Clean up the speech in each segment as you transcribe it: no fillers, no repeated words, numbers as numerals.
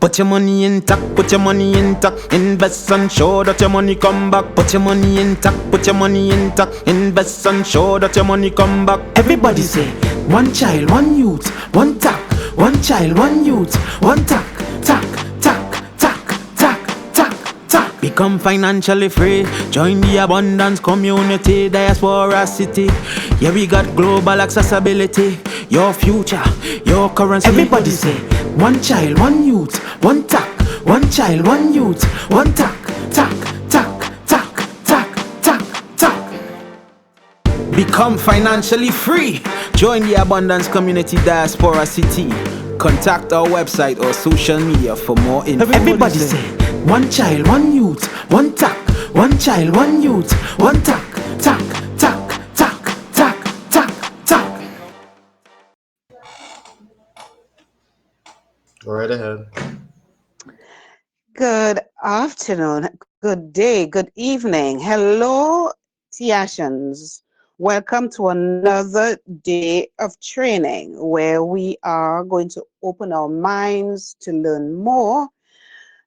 Put your money in tack, put your money in tack. Invest and show that your money come back. Put your money in tack, put your money in tack. Invest and show that your money come back. Everybody say, one child, one youth, one tack. One child, one youth, one tack, tack, tack, tack, tack, tack, tack. Become financially free. Join the abundance community, diaspora city. Yeah, we got global accessibility. Your future, your currency. Everybody say, one child, one youth, one tack. One child, one youth, one tack, tack, tack, tack, tack, tack, tack. Become financially free. Join the abundance community, diaspora city. Contact our website or social media for more info. Everybody say, one child, one youth, one tack. One child, one youth, one tack, tack, tack, tack, tack, tack, tack. Go right ahead. Good afternoon, good day, good evening. Hello, Tiashans. Welcome to another day of training where we are going to open our minds to learn more.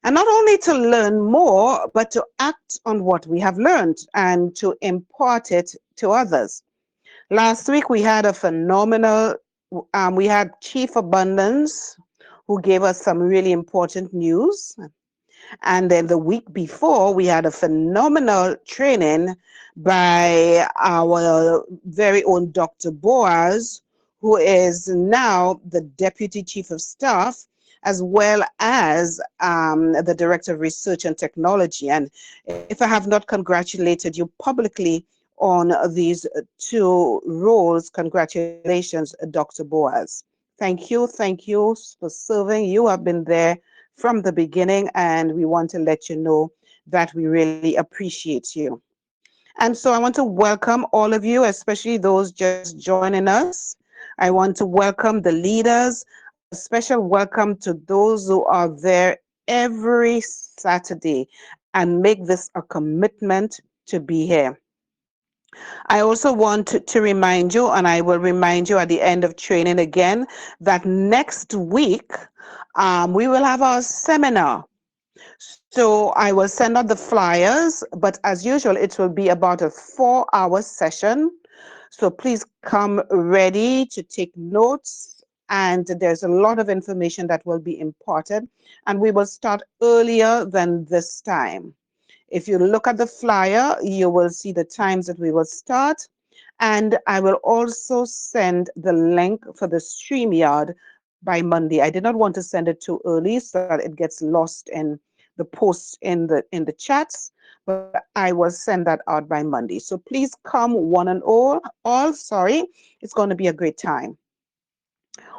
And not only to learn more, but to act on what we have learned and to impart it to others. Last week we had a phenomenal, we had Chief Abundance who gave us some really important news. And then the week before, we had a phenomenal training by our very own Dr. Boaz, who is now the Deputy Chief of Staff, as well as the Director of Research and Technology. And if I have not congratulated you publicly on these two roles, congratulations, Dr. Boaz. Thank you for serving. You have been there from the beginning, and we want to let you know that we really appreciate you. And so I want to welcome all of you, especially those just joining us. I want to welcome the leaders. A special welcome to those who are there every Saturday and make this a commitment to be here. I also want to remind you, and I will remind you at the end of training again, that next week we will have our seminar. So I will send out the flyers, but as usual, it will be about a 4-hour session. So please come ready to take notes, and there's a lot of information that will be imparted, and we will start earlier than this time. If you look at the flyer, you will see the times that we will start, and I will also send the link for the StreamYard by Monday. I did not want to send it too early so that it gets lost in the posts in the chats, but I will send that out by Monday. So please come one and all. It's going to be a great time.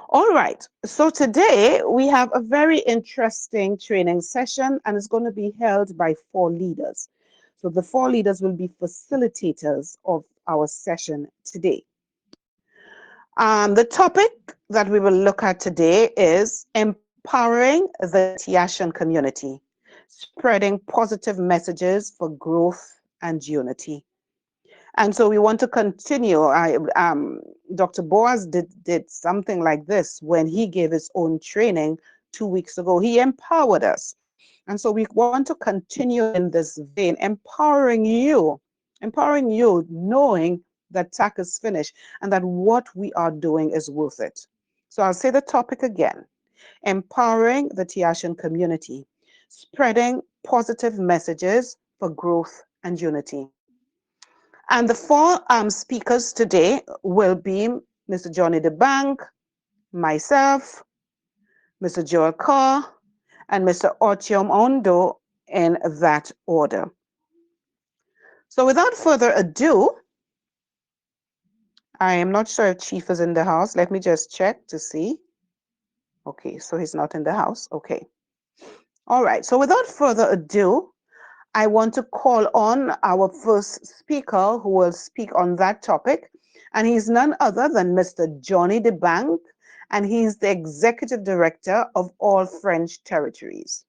All right, so today we have a very interesting training session, and it's going to be held by 4 leaders. So the 4 leaders will be facilitators of our session today. The topic that we will look at today is empowering the TACC community, spreading positive messages for growth and unity. And so we want to continue. Dr. Boaz did something like this when he gave his own training 2 weeks ago. He empowered us. And so we want to continue in this vein, empowering you, knowing that TACC is finished and that what we are doing is worth it. So I'll say the topic again: empowering the TACC community, spreading positive messages for growth and unity. And the 4 speakers today will be Mr. Johnny DeBank, myself, Mr. Joel Carr, and Mr. Otium Ondo, in that order. So without further ado, I am not sure if Chief is in the house. Let me just check to see. Okay, so he's not in the house. Okay. All right, so without further ado, I want to call on our first speaker who will speak on that topic, and he's none other than Mr. Johnny DeBank, and he's the Executive Director of All French Territories.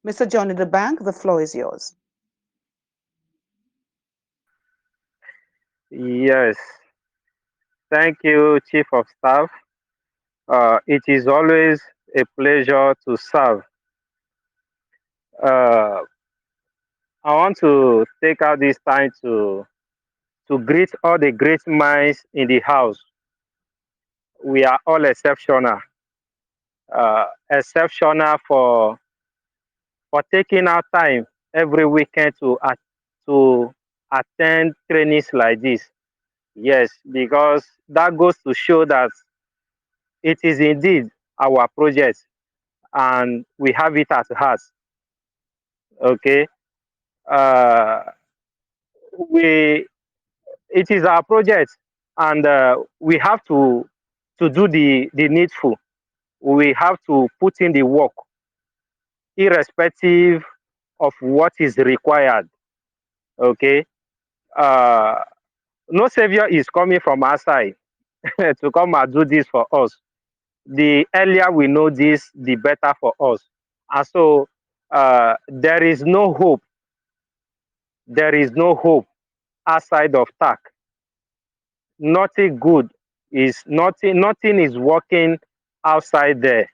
Mr. Johnny DeBank, the floor is yours. Yes, thank you, Chief of Staff. It is always a pleasure to serve Uh, I want to take out this time to greet all the great minds in the house. We are all exceptional for taking our time every weekend to attend trainings like this. Yes, because that goes to show that it is indeed our project and we have it at heart. Okay, uh, we it is our project, and we have to do the needful. We have to put in the work, irrespective of what is required. Okay, uh, no savior is coming from outside to come and do this for us. The earlier we know this, the better for us. And so there is no hope. There is no hope outside of TAC. Nothing good is nothing. Nothing is working outside there.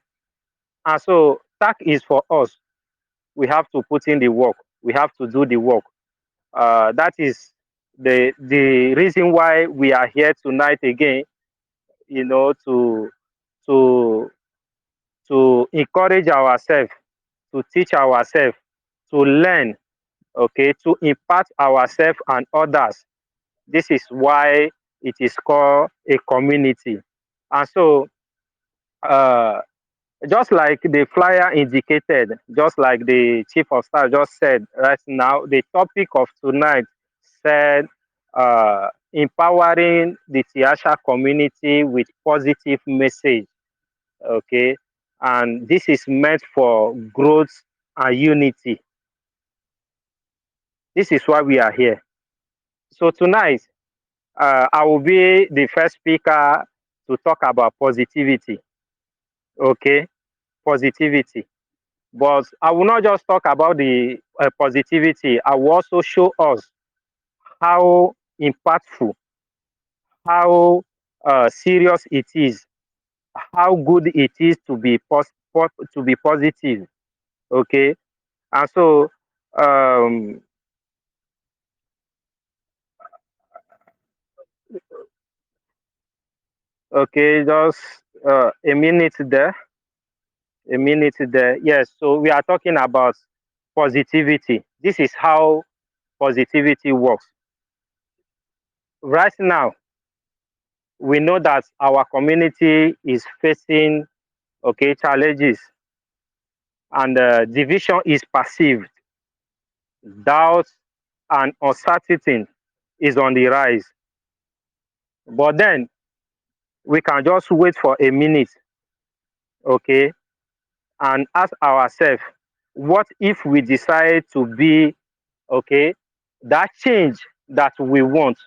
And so TAC is for us. We have to put in the work. We have to do the work. That is the reason why we are here tonight again. You know, to to encourage ourselves, to teach ourselves, to learn, okay, to impart ourselves and others. This is why it is called a community. And so, uh, just like the flyer indicated, just like the chief of staff just said right now, the topic of tonight said empowering the Tiasha community with positive message. Okay, and this is meant for growth and unity. This is why we are here. So tonight, I will be the first speaker to talk about positivity. Okay, positivity. But I will not just talk about the positivity. I will also show us how impactful, how serious it is, how good it is to be to be positive. Okay, and so um, okay, just a minute there, a minute there. Yes, so we are talking about positivity. This is how positivity works. Right now, we know that our community is facing okay challenges, and division is perceived, doubt and uncertainty is on the rise. But then we can just wait for a minute, okay, and ask ourselves, what if we decide to be okay that change that we want?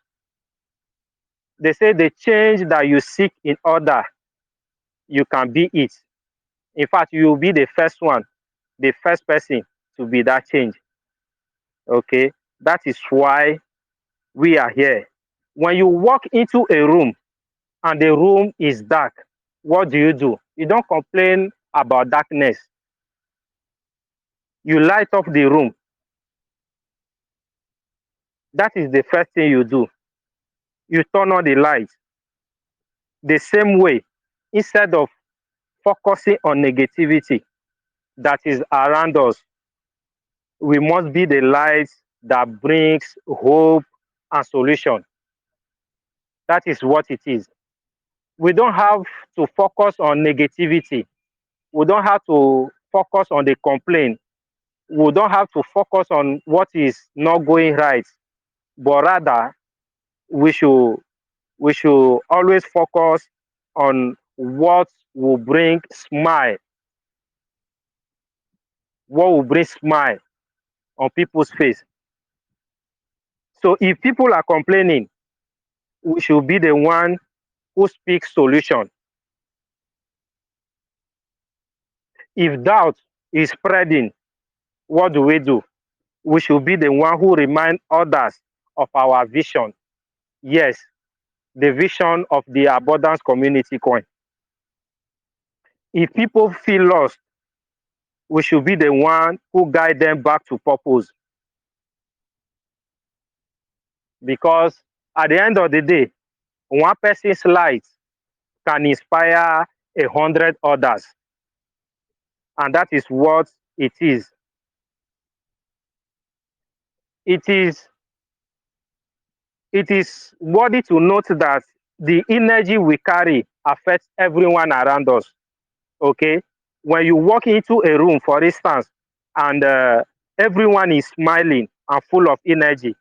They say the change that you seek in order, you can be it. In fact, you will be the first one, the first person to be that change. Okay, that is why we are here. When you walk into a room and the room is dark, what do? You don't complain about darkness. You light up the room. That is the first thing you do. You turn on the light. The same way, instead of focusing on negativity that is around us, we must be the light that brings hope and solution. That is what it is. We don't have to focus on negativity. We don't have to focus on the complaint. We don't have to focus on what is not going right, but rather we should we should always focus on what will bring smile, what will bring smile on people's face. So if people are complaining, we should be the one who speaks solution. If doubt is spreading, what do? We should be the one who remind others of our vision. Yes, the vision of the abundance community coin. If people feel lost, we should be the one who guide them back to purpose. Because at the end of the day, one person's light can inspire 100 others. And that is what it is. It is it is worthy to note that the energy we carry affects everyone around us. Okay? When you walk into a room, for instance, and everyone is smiling and full of energy,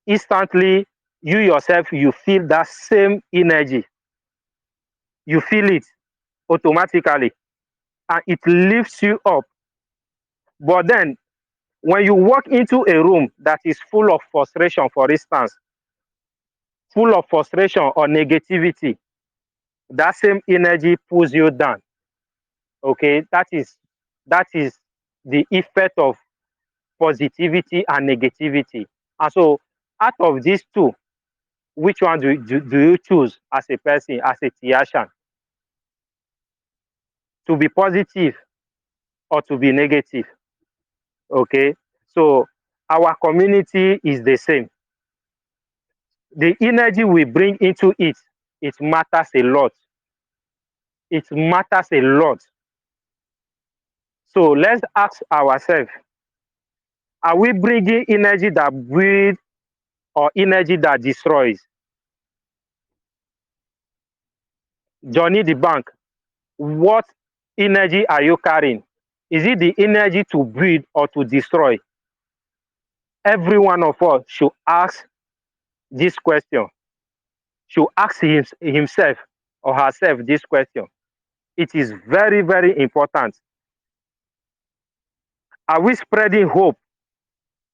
instantly you yourself, you feel that same energy. You feel it automatically and it lifts you up. But then when you walk into a room that is full of frustration, for instance, full of frustration or negativity, that same energy pulls you down. Okay, that is the effect of positivity and negativity. And so out of these two, which one do you choose as a person, as a Tiashan, to be positive or to be negative? Okay, so our community is the same. The energy we bring into it, it matters a lot. It matters a lot. So let's ask ourselves, are we bringing energy that builds or energy that destroys? Johnny the Bank, what energy are you carrying? Is it the energy to build or to destroy? Every one of us should ask this question, should ask himself or herself this question. It is very, very important. Are we spreading hope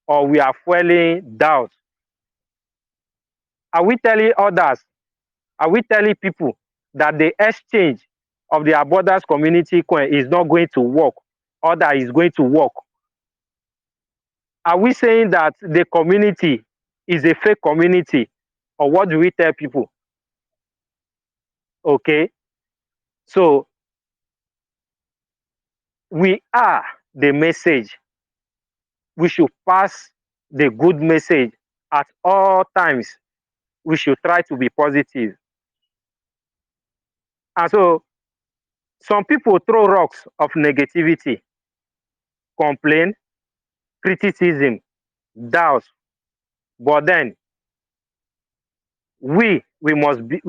or we are fueling doubt? Are we telling others, are we telling people that the exchange of the Abundance Community coin is not going to work or that is going to work? Are we saying that the community is a fake community, or what do we tell people? Okay, so we are the message. We should pass the good message at all times. We should try to be positive. And so some people throw rocks of negativity, complain, criticism, doubt. But then we must be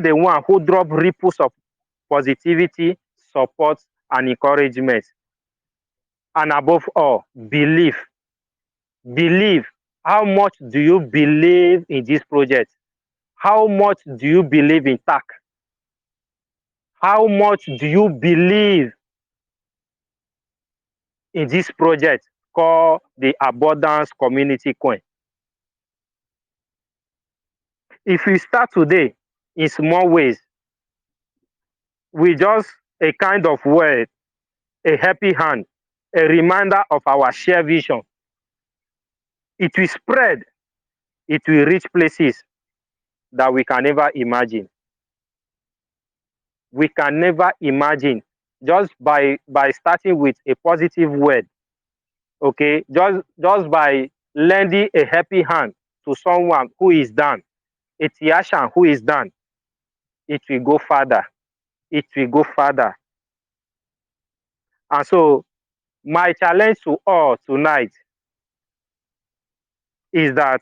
the one who drop ripples of positivity, support, and encouragement. And above all, believe. Believe. How much do you believe in this project? How much do you believe in TACC? How much do you believe in this project called the Abundance Community Coin? If we start today in small ways, with just a kind of word, a happy hand, a reminder of our shared vision, it will spread, it will reach places that we can never imagine. We can never imagine, just by starting with a positive word. Okay, just by lending a happy hand to someone who is down, a Tiashan who is down, it will go further. It will go further. And so my challenge to all tonight is that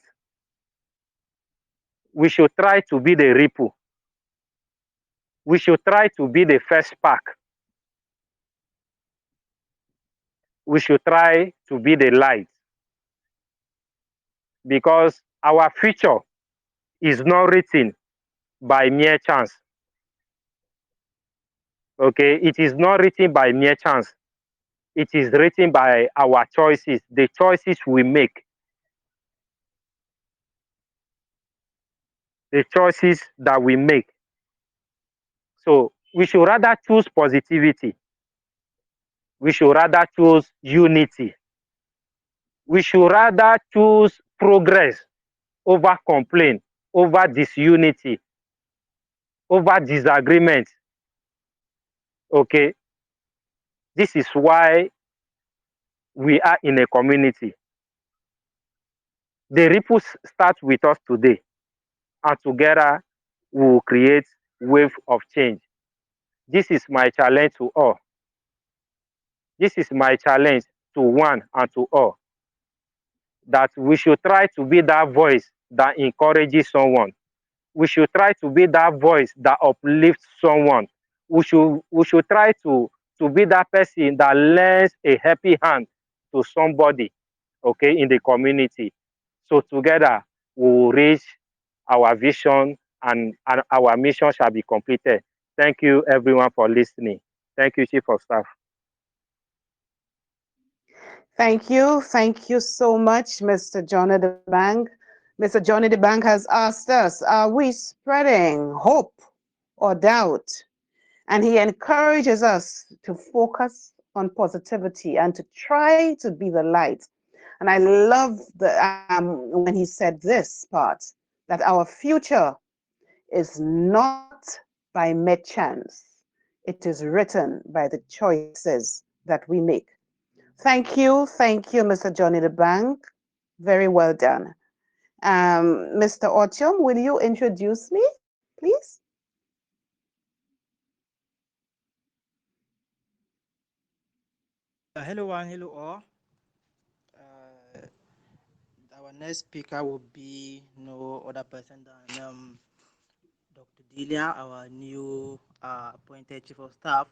we should try to be the ripple. We should try to be the first spark. We should try to be the light, because our future is not written by mere chance. Okay, it is not written by mere chance. It is written by our choices, the choices we make, the choices that we make. So we should rather choose positivity. We should rather choose unity. We should rather choose progress over complaint, over disunity, over disagreement. Okay, This is why we are in a community. The ripples start with us today, and together we will create wave of change. This is my challenge to all. This is my challenge to one and to all, that we should try to be that voice that encourages someone. We should try to be that voice that uplifts someone. We should try to be that person that lends a happy hand to somebody, okay, in the community. So together we will reach our vision, and our mission shall be completed. Thank you everyone for listening. Thank you, Chief of Staff. Thank you. Thank you so much, Mr. Johnny the Bank. Mr. Johnny the Bank has asked us, are we spreading hope or doubt? And he encourages us to focus on positivity and to try to be the light. And I love when he said this part, that our future is not by mere chance. It is written by the choices that we make. Thank you, Mr. Johnny the Bank. Very well done. Mr. Ochum, will you introduce me, please? Hello one, hello all. Uh, our next speaker will be no other person than Dr. Delia, our new appointed chief of staff.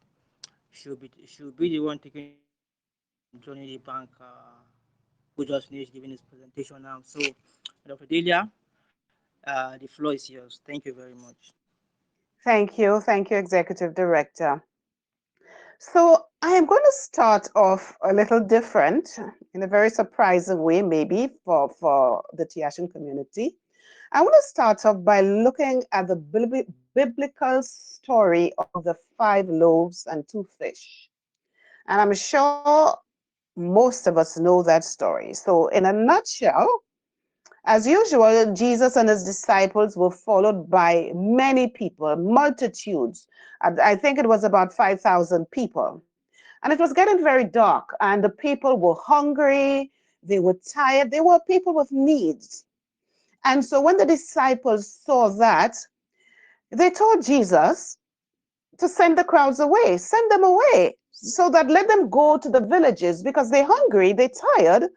She'll be the one taking over from Johnny the Bank, who just finished giving his presentation now. So, Dr. Delia, the floor is yours. Thank you very much. Thank you, Executive Director. So I am going to start off a little different, in a very surprising way, maybe for the Tiashan community. I want to start off by looking at the biblical story of the 5 loaves and 2 fish. And I'm sure most of us know that story. So in a nutshell, as usual, Jesus and his disciples were followed by many people, multitudes. I think it was about 5,000 people. And it was getting very dark, and the people were hungry, they were tired, they were people with needs. And so when the disciples saw that, they told Jesus to send the crowds away, send them away, so that let them go to the villages because they're hungry, they're tired.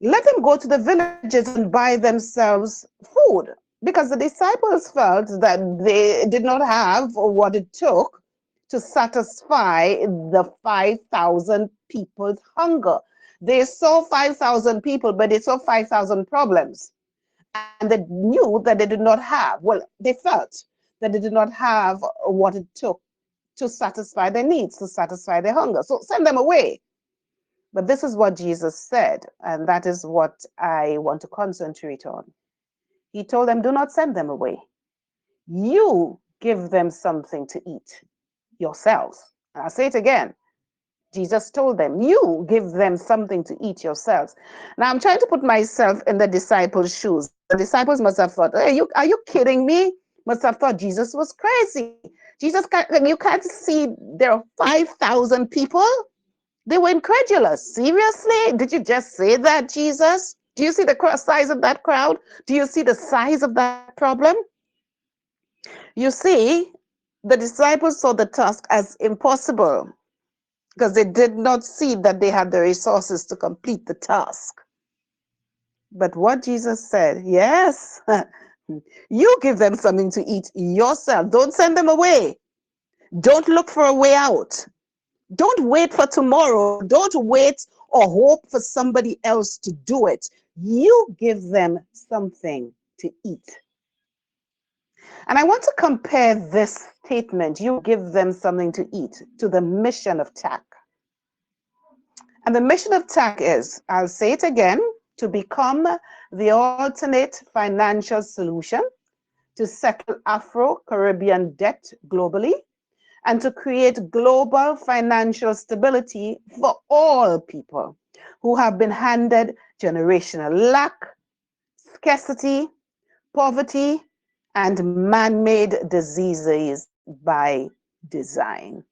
Let them go to the villages and buy themselves food, because the disciples felt that they did not have what it took to satisfy the 5,000 people's hunger. They saw 5,000 people, but they saw 5,000 problems. And they knew that they did not have, well, they felt that they did not have what it took to satisfy their needs, to satisfy their hunger. So send them away. But this is what Jesus said, and that is what I want to concentrate on. He told them, do not send them away. You give them something to eat yourselves. I'll say it again. Jesus told them, you give them something to eat yourselves. Now I'm trying to put myself in the disciples' shoes. The disciples must have thought, hey, are you kidding me? Must have thought Jesus was crazy. You can't see there are 5,000 people? They were incredulous. Seriously? Did you just say that, Jesus? Do you see the size of that crowd? Do you see the size of that problem? You see, the disciples saw the task as impossible because they did not see that they had the resources to complete the task. But what Jesus said, yes, you give them something to eat yourself. Don't send them away. Don't look for a way out. Don't wait for tomorrow. Don't wait or hope for somebody else to do it. You give them something to eat. And I want to compare this statement, you give them something to eat, to the mission of TACC. And the mission of TACC is, I'll say it again, to become the alternate financial solution to settle Afro-Caribbean debt globally, and to create global financial stability for all people who have been handed generational lack, scarcity, poverty, and man-made diseases by design.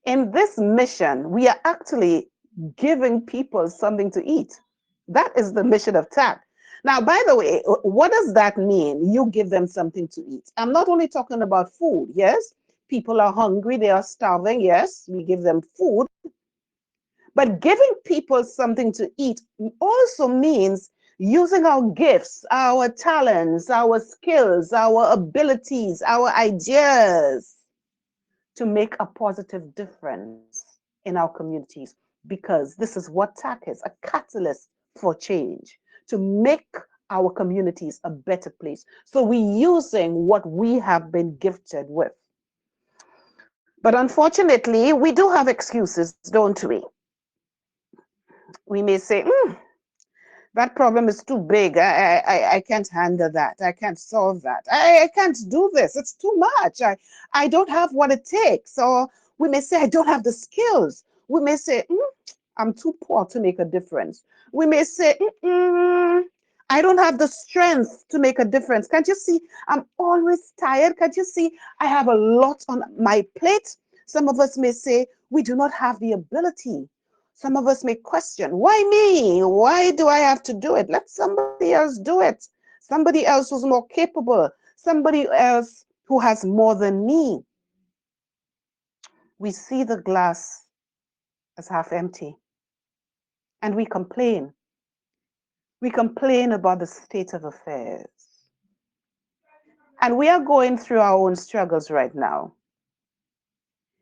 In this mission, we are actually giving people something to eat. That is the mission of TACC. Now, by the way, what does that mean? You give them something to eat. I'm not only talking about food, yes? People are hungry, they are starving, yes, we give them food. But giving people something to eat also means using our gifts, our talents, our skills, our abilities, our ideas to make a positive difference in our communities, because this is what TACC is, a catalyst for change, to make our communities a better place. So we're using what we have been gifted with. But unfortunately, we do have excuses, don't we? We may say, that problem is too big. I can't handle that. I can't solve that. I can't do this. It's too much. I don't have what it takes. Or we may say, I don't have the skills. We may say, I'm too poor to make a difference. We may say, I don't have the strength to make a difference. Can't you see? I'm always tired. Can't you see? I have a lot on my plate. Some of us may say, we do not have the ability. Some of us may question, why me? Why do I have to do it? Let somebody else do it. Somebody else who's more capable. Somebody else who has more than me. We see the glass as half empty. And we complain. We complain about the state of affairs. And we are going through our own struggles right now.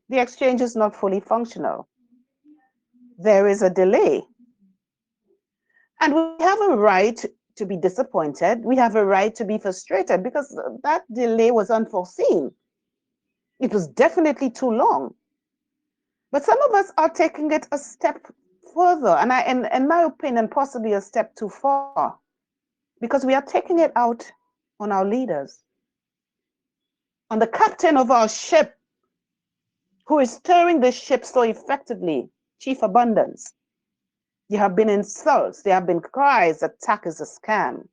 The exchange is not fully functional. There is a delay. And we have a right to be disappointed. We have a right to be frustrated because that delay was unforeseen. It was definitely too long. But some of us are taking it a step further, and in my opinion, possibly a step too far, because we are taking it out on our leaders, on the captain of our ship, who is steering the ship so effectively, Chief Abundance. There have been insults, there have been cries that TACC is a scam.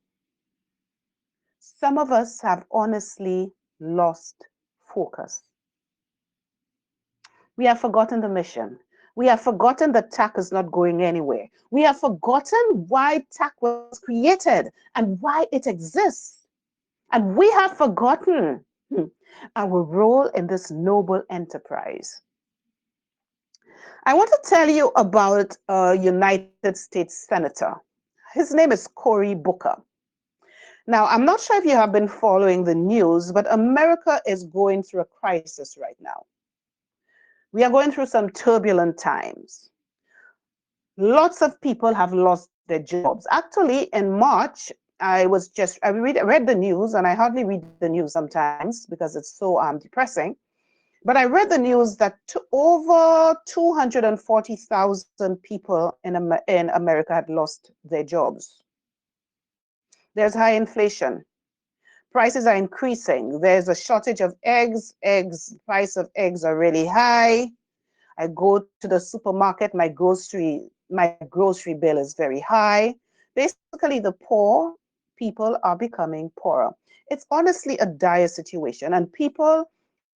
Some of us have honestly lost focus. We have forgotten the mission. We have forgotten that TACC is not going anywhere. We have forgotten why TACC was created and why it exists. And we have forgotten our role in this noble enterprise. I want to tell you about a United States Senator. His name is Cory Booker. Now, I'm not sure if you have been following the news, but America is going through a crisis right now. We are going through some turbulent times. Lots of people have lost their jobs. Actually, in March, I read the news, and I hardly read the news sometimes because it's so depressing. But I read the news that over 240,000 people in America had lost their jobs. There's high inflation. Prices are increasing. There's a shortage of eggs. Price of eggs are really high. I go to the supermarket, my grocery bill is very high. Basically, the poor people are becoming poorer. It's honestly a dire situation, and people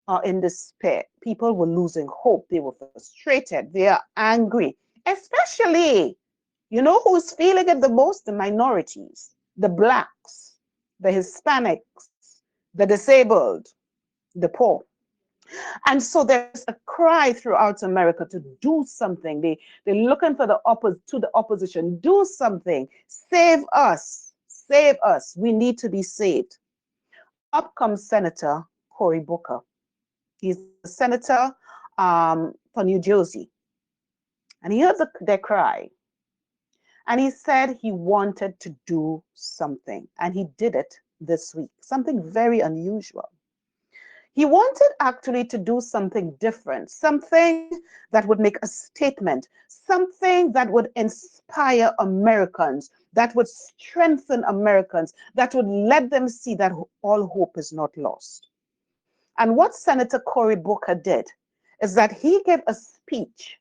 are in despair. People were losing hope. They were frustrated. They are angry. Especially, you know who's feeling it the most? The minorities, the Blacks, the Hispanics, the disabled, the poor. And so there's a cry throughout America to do something. They're looking for the opposition. Do something. Save us. Save us. We need to be saved. Up comes Senator Cory Booker. He's a senator for New Jersey. And he heard their cry. And he said he wanted to do something. And he did it this week, something very unusual. He wanted actually to do something different, something that would make a statement, something that would inspire Americans, that would strengthen Americans, that would let them see that all hope is not lost. And what Senator Cory Booker did is that he gave a speech.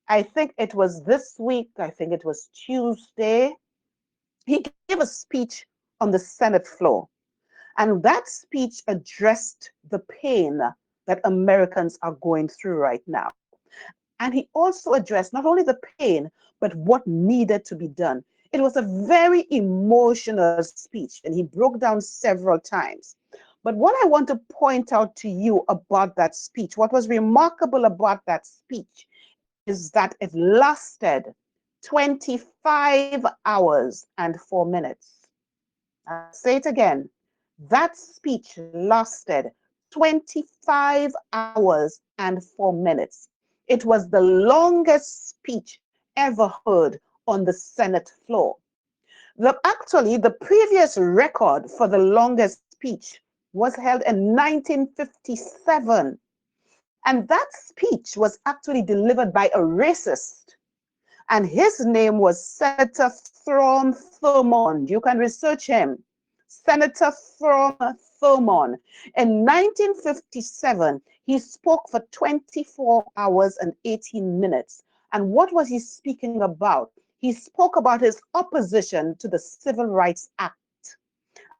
I think it was this week, I think it was Tuesday. He gave a speech on the Senate floor. And that speech addressed the pain that Americans are going through right now. And he also addressed not only the pain, but what needed to be done. It was a very emotional speech, and he broke down several times. But what I want to point out to you about that speech, what was remarkable about that speech, is that it lasted 25 hours and 4 minutes. I'll say it again. That speech lasted 25 hours and 4 minutes. It was the longest speech ever heard on the Senate floor. Actually, the previous record for the longest speech was held in 1957. And that speech was actually delivered by a racist. And his name was Senator Throm Thurmond. You can research him. Senator Throm Thurmond. In 1957, he spoke for 24 hours and 18 minutes. And what was he speaking about? He spoke about his opposition to the Civil Rights Act.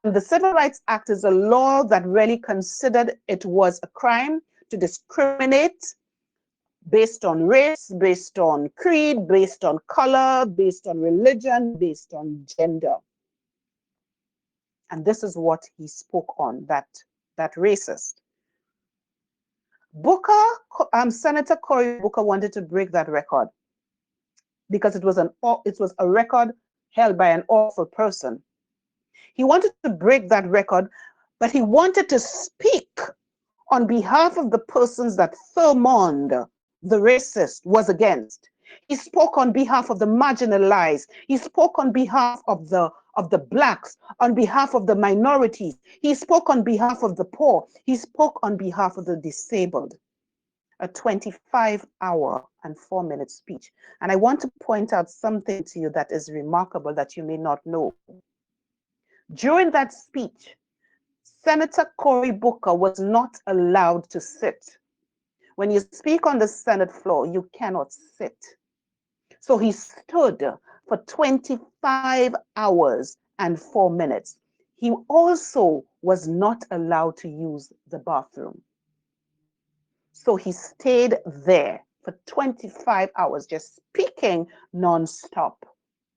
And the Civil Rights Act is a law that really considered it was a crime to discriminate based on race, based on creed, based on color, based on religion, based on gender. And this is what he spoke on, that racist. Senator Cory Booker wanted to break that record because it was a record held by an awful person. He wanted to break that record, but he wanted to speak on behalf of the persons that Thurmond, the racist, was against. He spoke on behalf of the marginalized. He spoke on behalf of the blacks, on behalf of the minorities. He spoke on behalf of the poor. He spoke on behalf of the disabled. A 25-hour and 4-minute speech. And I want to point out something to you that is remarkable that you may not know. During that speech, Senator Cory Booker was not allowed to sit. When you speak on the Senate floor, you cannot sit. So he stood for 25 hours and 4 minutes. He also was not allowed to use the bathroom. So he stayed there for 25 hours, just speaking nonstop,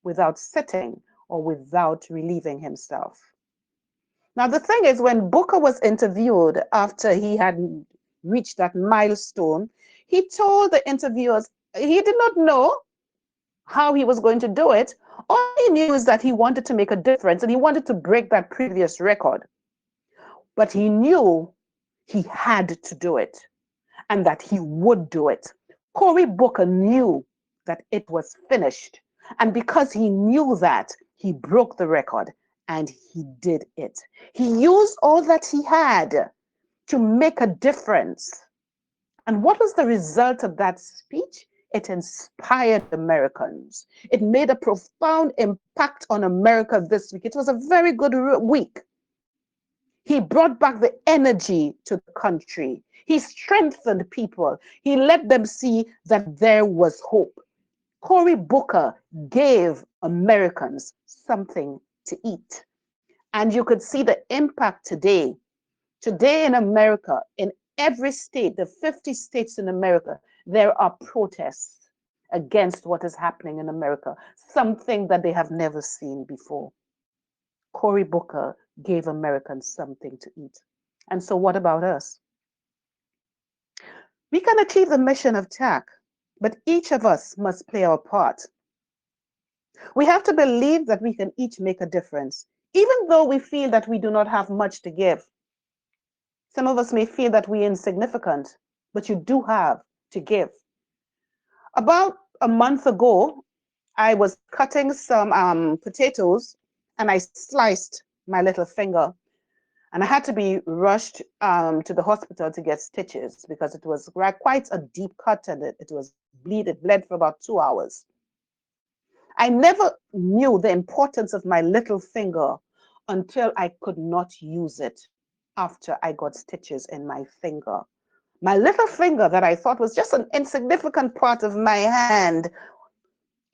without sitting or without relieving himself. Now, the thing is, when Booker was interviewed after he had reached that milestone, he told the interviewers he did not know how he was going to do it. All he knew is that he wanted to make a difference and he wanted to break that previous record. But he knew he had to do it and that he would do it. Cory Booker knew that it was finished. And because he knew that, he broke the record and he did it. He used all that he had to make a difference. And what was the result of that speech? It inspired Americans. It made a profound impact on America this week. It was a very good week. He brought back the energy to the country. He strengthened people. He let them see that there was hope. Cory Booker gave Americans something to eat. And you could see the impact today. Today in America, in every state, the 50 states in America, there are protests against what is happening in America, something that they have never seen before. Cory Booker gave Americans something to eat. And so what about us? We can achieve the mission of TACC, but each of us must play our part. We have to believe that we can each make a difference, even though we feel that we do not have much to give. Some of us may feel that we're insignificant, but you do have to give. About a month ago, I was cutting some potatoes and I sliced my little finger. And I had to be rushed to the hospital to get stitches because it was quite a deep cut and it bled for about 2 hours. I never knew the importance of my little finger until I could not use it after I got stitches in my finger. My little finger that I thought was just an insignificant part of my hand,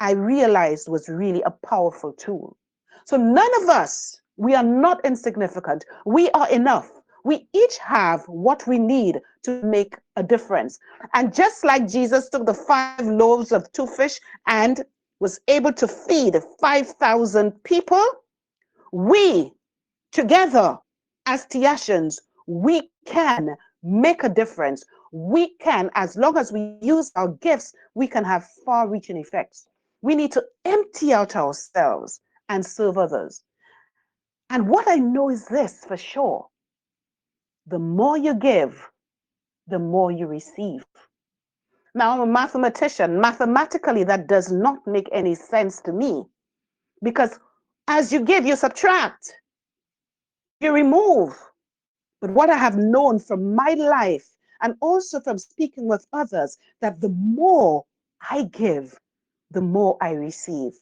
I realized was really a powerful tool. So none of us, we are not insignificant. We are enough. We each have what we need to make a difference. And just like Jesus took the 5 loaves of 2 fish and was able to feed 5,000 people, we together as Tiashans, we can make a difference. We can, as long as we use our gifts, we can have far reaching effects. We need to empty out ourselves and serve others. And what I know is this for sure: the more you give, the more you receive. Now, I'm a mathematician. Mathematically, that does not make any sense to me because as you give, you subtract, you remove. But what I have known from my life and also from speaking with others, that the more I give, the more I receive.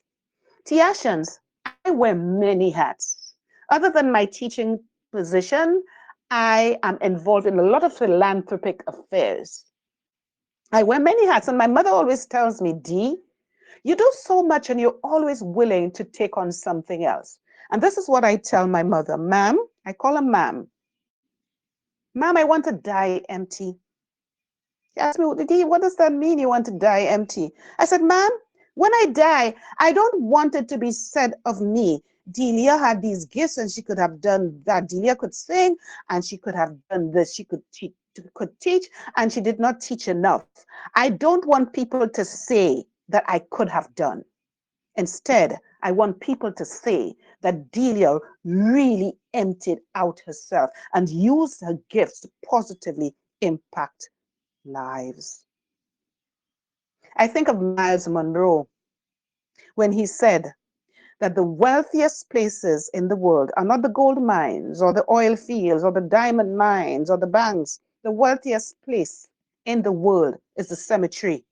Tiashans, I wear many hats. Other than my teaching position, I am involved in a lot of philanthropic affairs. I wear many hats, and my mother always tells me, Dee, you do so much and you're always willing to take on something else. And this is what I tell my mother, ma'am, I call her ma'am. Ma'am, I want to die empty. She asked me, Dee, what does that mean you want to die empty? I said, ma'am, when I die, I don't want it to be said of me, Delia had these gifts and she could have done that. Delia could sing and she could have done this. She could teach and she did not teach enough. I don't want people to say that I could have done. Instead, I want people to say that Delia really emptied out herself and used her gifts to positively impact lives. I think of Miles Monroe when he said that the wealthiest places in the world are not the gold mines or the oil fields or the diamond mines or the banks. The wealthiest place in the world is the cemetery.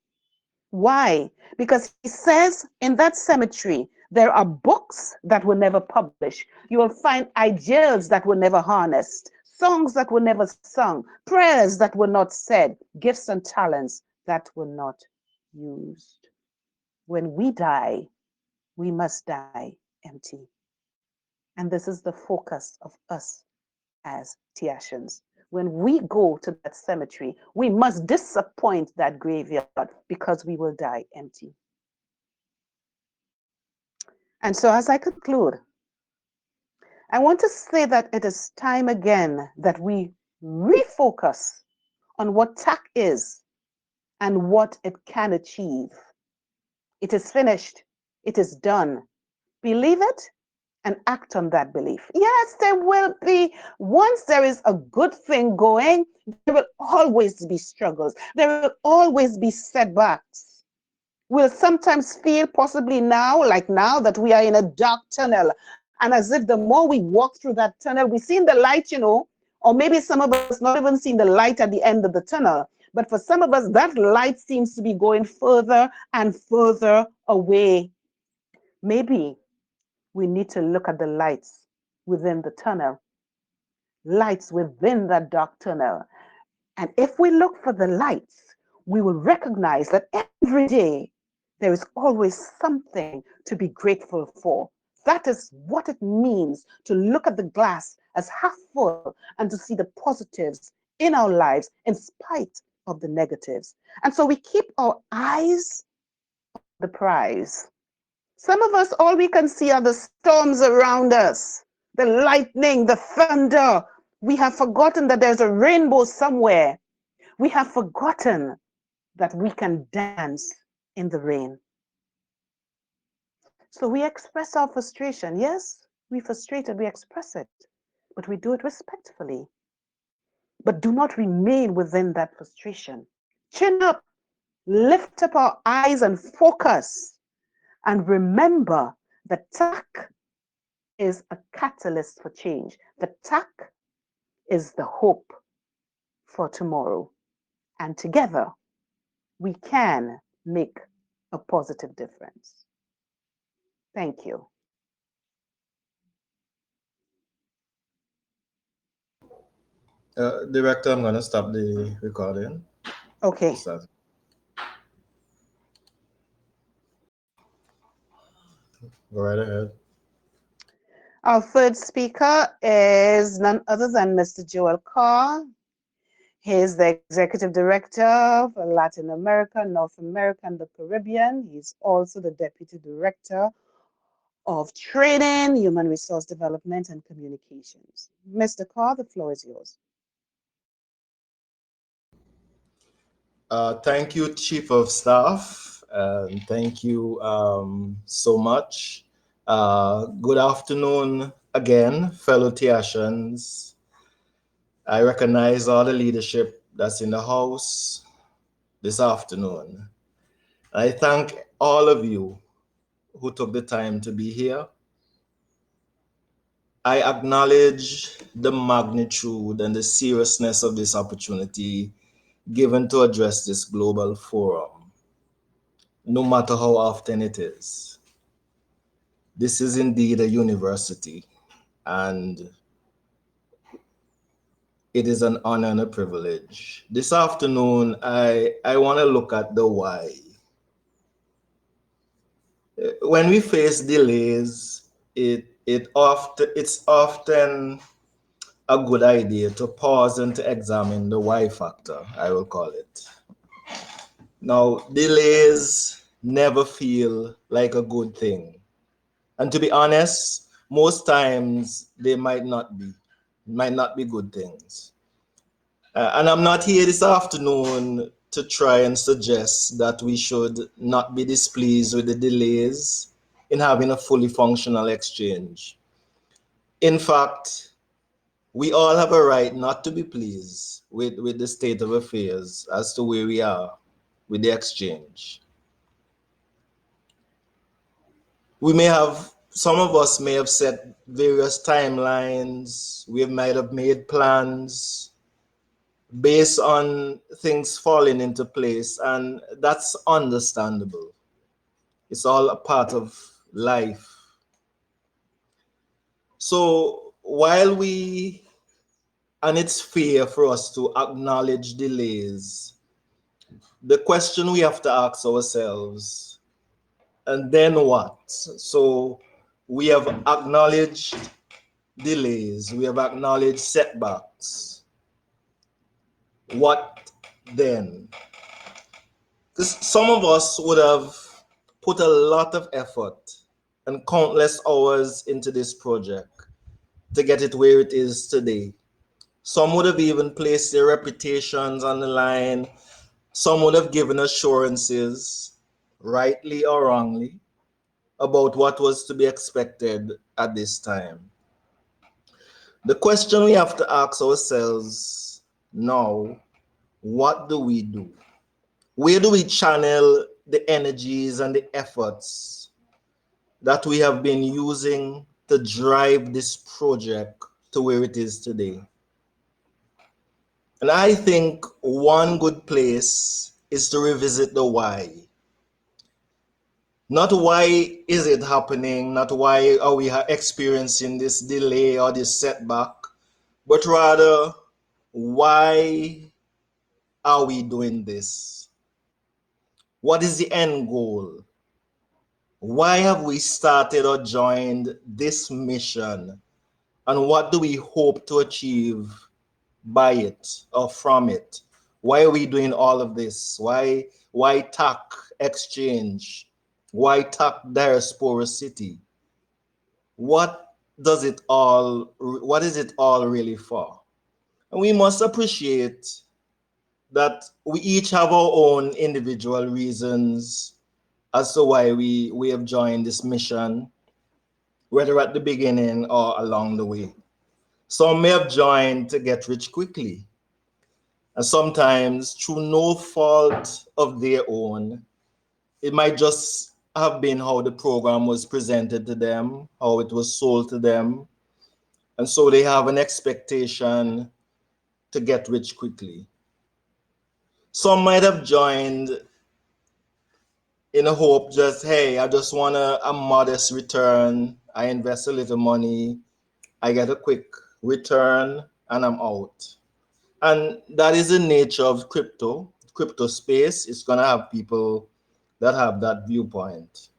Why? Because he says in that cemetery, there are books that were never published. You will find ideals that were never harnessed, songs that were never sung, prayers that were not said, gifts and talents that were not used. When we die, we must die empty. And this is the focus of us as Tiashans. When we go to that cemetery, we must disappoint that graveyard because we will die empty. And so, as I conclude, I want to say that it is time again that we refocus on what TACC is and what it can achieve. It is finished. It is done. Believe it and act on that belief. Yes, there will be, once there is a good thing going, there will always be struggles. There will always be setbacks. We'll sometimes feel possibly now, like now, that we are in a dark tunnel. And as if the more we walk through that tunnel, we see the light, or maybe some of us not even seeing the light at the end of the tunnel. But for some of us, that light seems to be going further and further away. Maybe we need to look at the lights within the tunnel, lights within that dark tunnel. And if we look for the lights, we will recognize that every day there is always something to be grateful for. That is what it means to look at the glass as half full and to see the positives in our lives in spite of the negatives. And so we keep our eyes on the prize. Some of us, all we can see are the storms around us, the lightning, the thunder. We have forgotten that there's a rainbow somewhere. We have forgotten that we can dance in the rain. So we express our frustration. Yes, we're frustrated, we express it, but we do it respectfully. But do not remain within that frustration. Chin up, lift up our eyes and focus. And remember that TACC is a catalyst for change. The TACC is the hope for tomorrow. And together, we can make a positive difference. Thank you. Director, I'm going to stop the recording. Okay. Start. Go right ahead. Our third speaker is none other than Mr. Joel Carr. He is the Executive Director of Latin America, North America, and the Caribbean. He's also the Deputy Director of Training, Human Resource Development, and Communications. Mr. Carr, the floor is yours. Thank you, Chief of Staff. Thank you so much. Good afternoon again, fellow Tiashans. I recognize all the leadership that's in the house this afternoon. I thank all of you who took the time to be here. I acknowledge the magnitude and the seriousness of this opportunity given to address this global forum, no matter how often it is. This is indeed a university, and it is an honor and a privilege. This afternoon, I want to look at the why. When we face delays, it's often a good idea to pause and to examine the why factor, I will call it. Now, delays never feel like a good thing. And to be honest, most times they might not be good things. And I'm not here this afternoon to try and suggest that we should not be displeased with the delays in having a fully functional exchange. In fact, we all have a right not to be pleased with the state of affairs as to where we are with the exchange. Some of us may have set various timelines, we might have made plans based on things falling into place, and that's understandable. It's all a part of life. So and it's fair for us to acknowledge delays, the question we have to ask ourselves, and then what? So we have acknowledged delays, we have acknowledged setbacks. What then? Because some of us would have put a lot of effort and countless hours into this project to get it where it is today. Some would have even placed their reputations on the line. Some would have given assurances, rightly or wrongly, about what was to be expected at this time. The question we have to ask ourselves now, what do we do? Where do we channel the energies and the efforts that we have been using to drive this project to where it is today? And I think one good place is to revisit the why. Not why is it happening, not why are we experiencing this delay or this setback, but rather, why are we doing this? What is the end goal? Why have we started or joined this mission? And what do we hope to achieve by it or from it? Why are we doing all of this? Why TACC exchange? Why TACC diaspora city? What is it all really for? And we must appreciate that we each have our own individual reasons as to why we have joined this mission, whether at the beginning or along the way. Some may have joined to get rich quickly, and sometimes through no fault of their own. It might just have been how the program was presented to them, how it was sold to them, and so they have an expectation to get rich quickly. Some might have joined in a hope just, hey, I just want a modest return. I invest a little money, I get a quick return, and I'm out. And that is the nature of crypto. Crypto space is going to have people that have that viewpoint.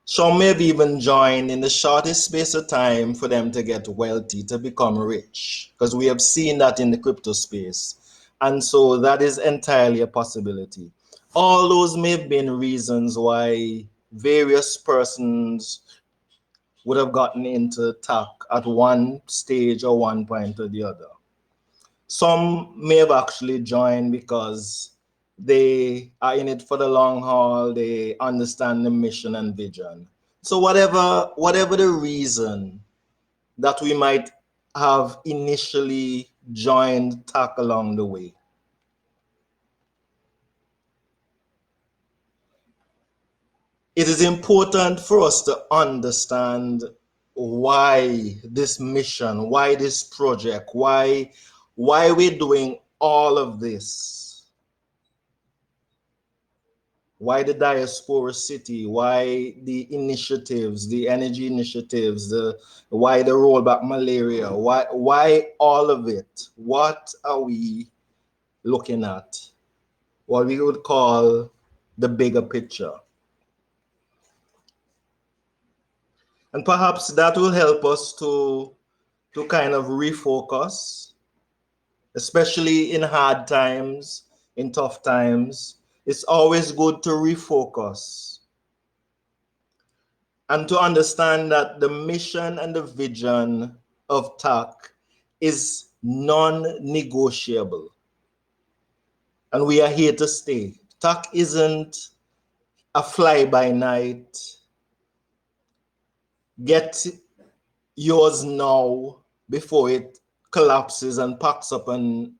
Some may have even joined in the shortest space of time for them to get wealthy, to become rich, because we have seen that in the crypto space. And so that is entirely a possibility. All those may have been reasons why various persons would have gotten into TACC at one stage or one point or the other. Some may have actually joined because they are in it for the long haul, they understand the mission and vision. So whatever the reason that we might have initially joined TACC along the way, it is important for us to understand why this mission, why this project, why we're doing all of this. Why the diaspora city? Why the initiatives, the energy initiatives, why the rollback malaria? Why all of it? What are we looking at? What we would call the bigger picture. And perhaps that will help us to kind of refocus, especially in hard times, in tough times. It's always good to refocus and to understand that the mission and the vision of TACC is non-negotiable. And we are here to stay. TACC isn't a fly-by-night, get yours now before it collapses and packs up and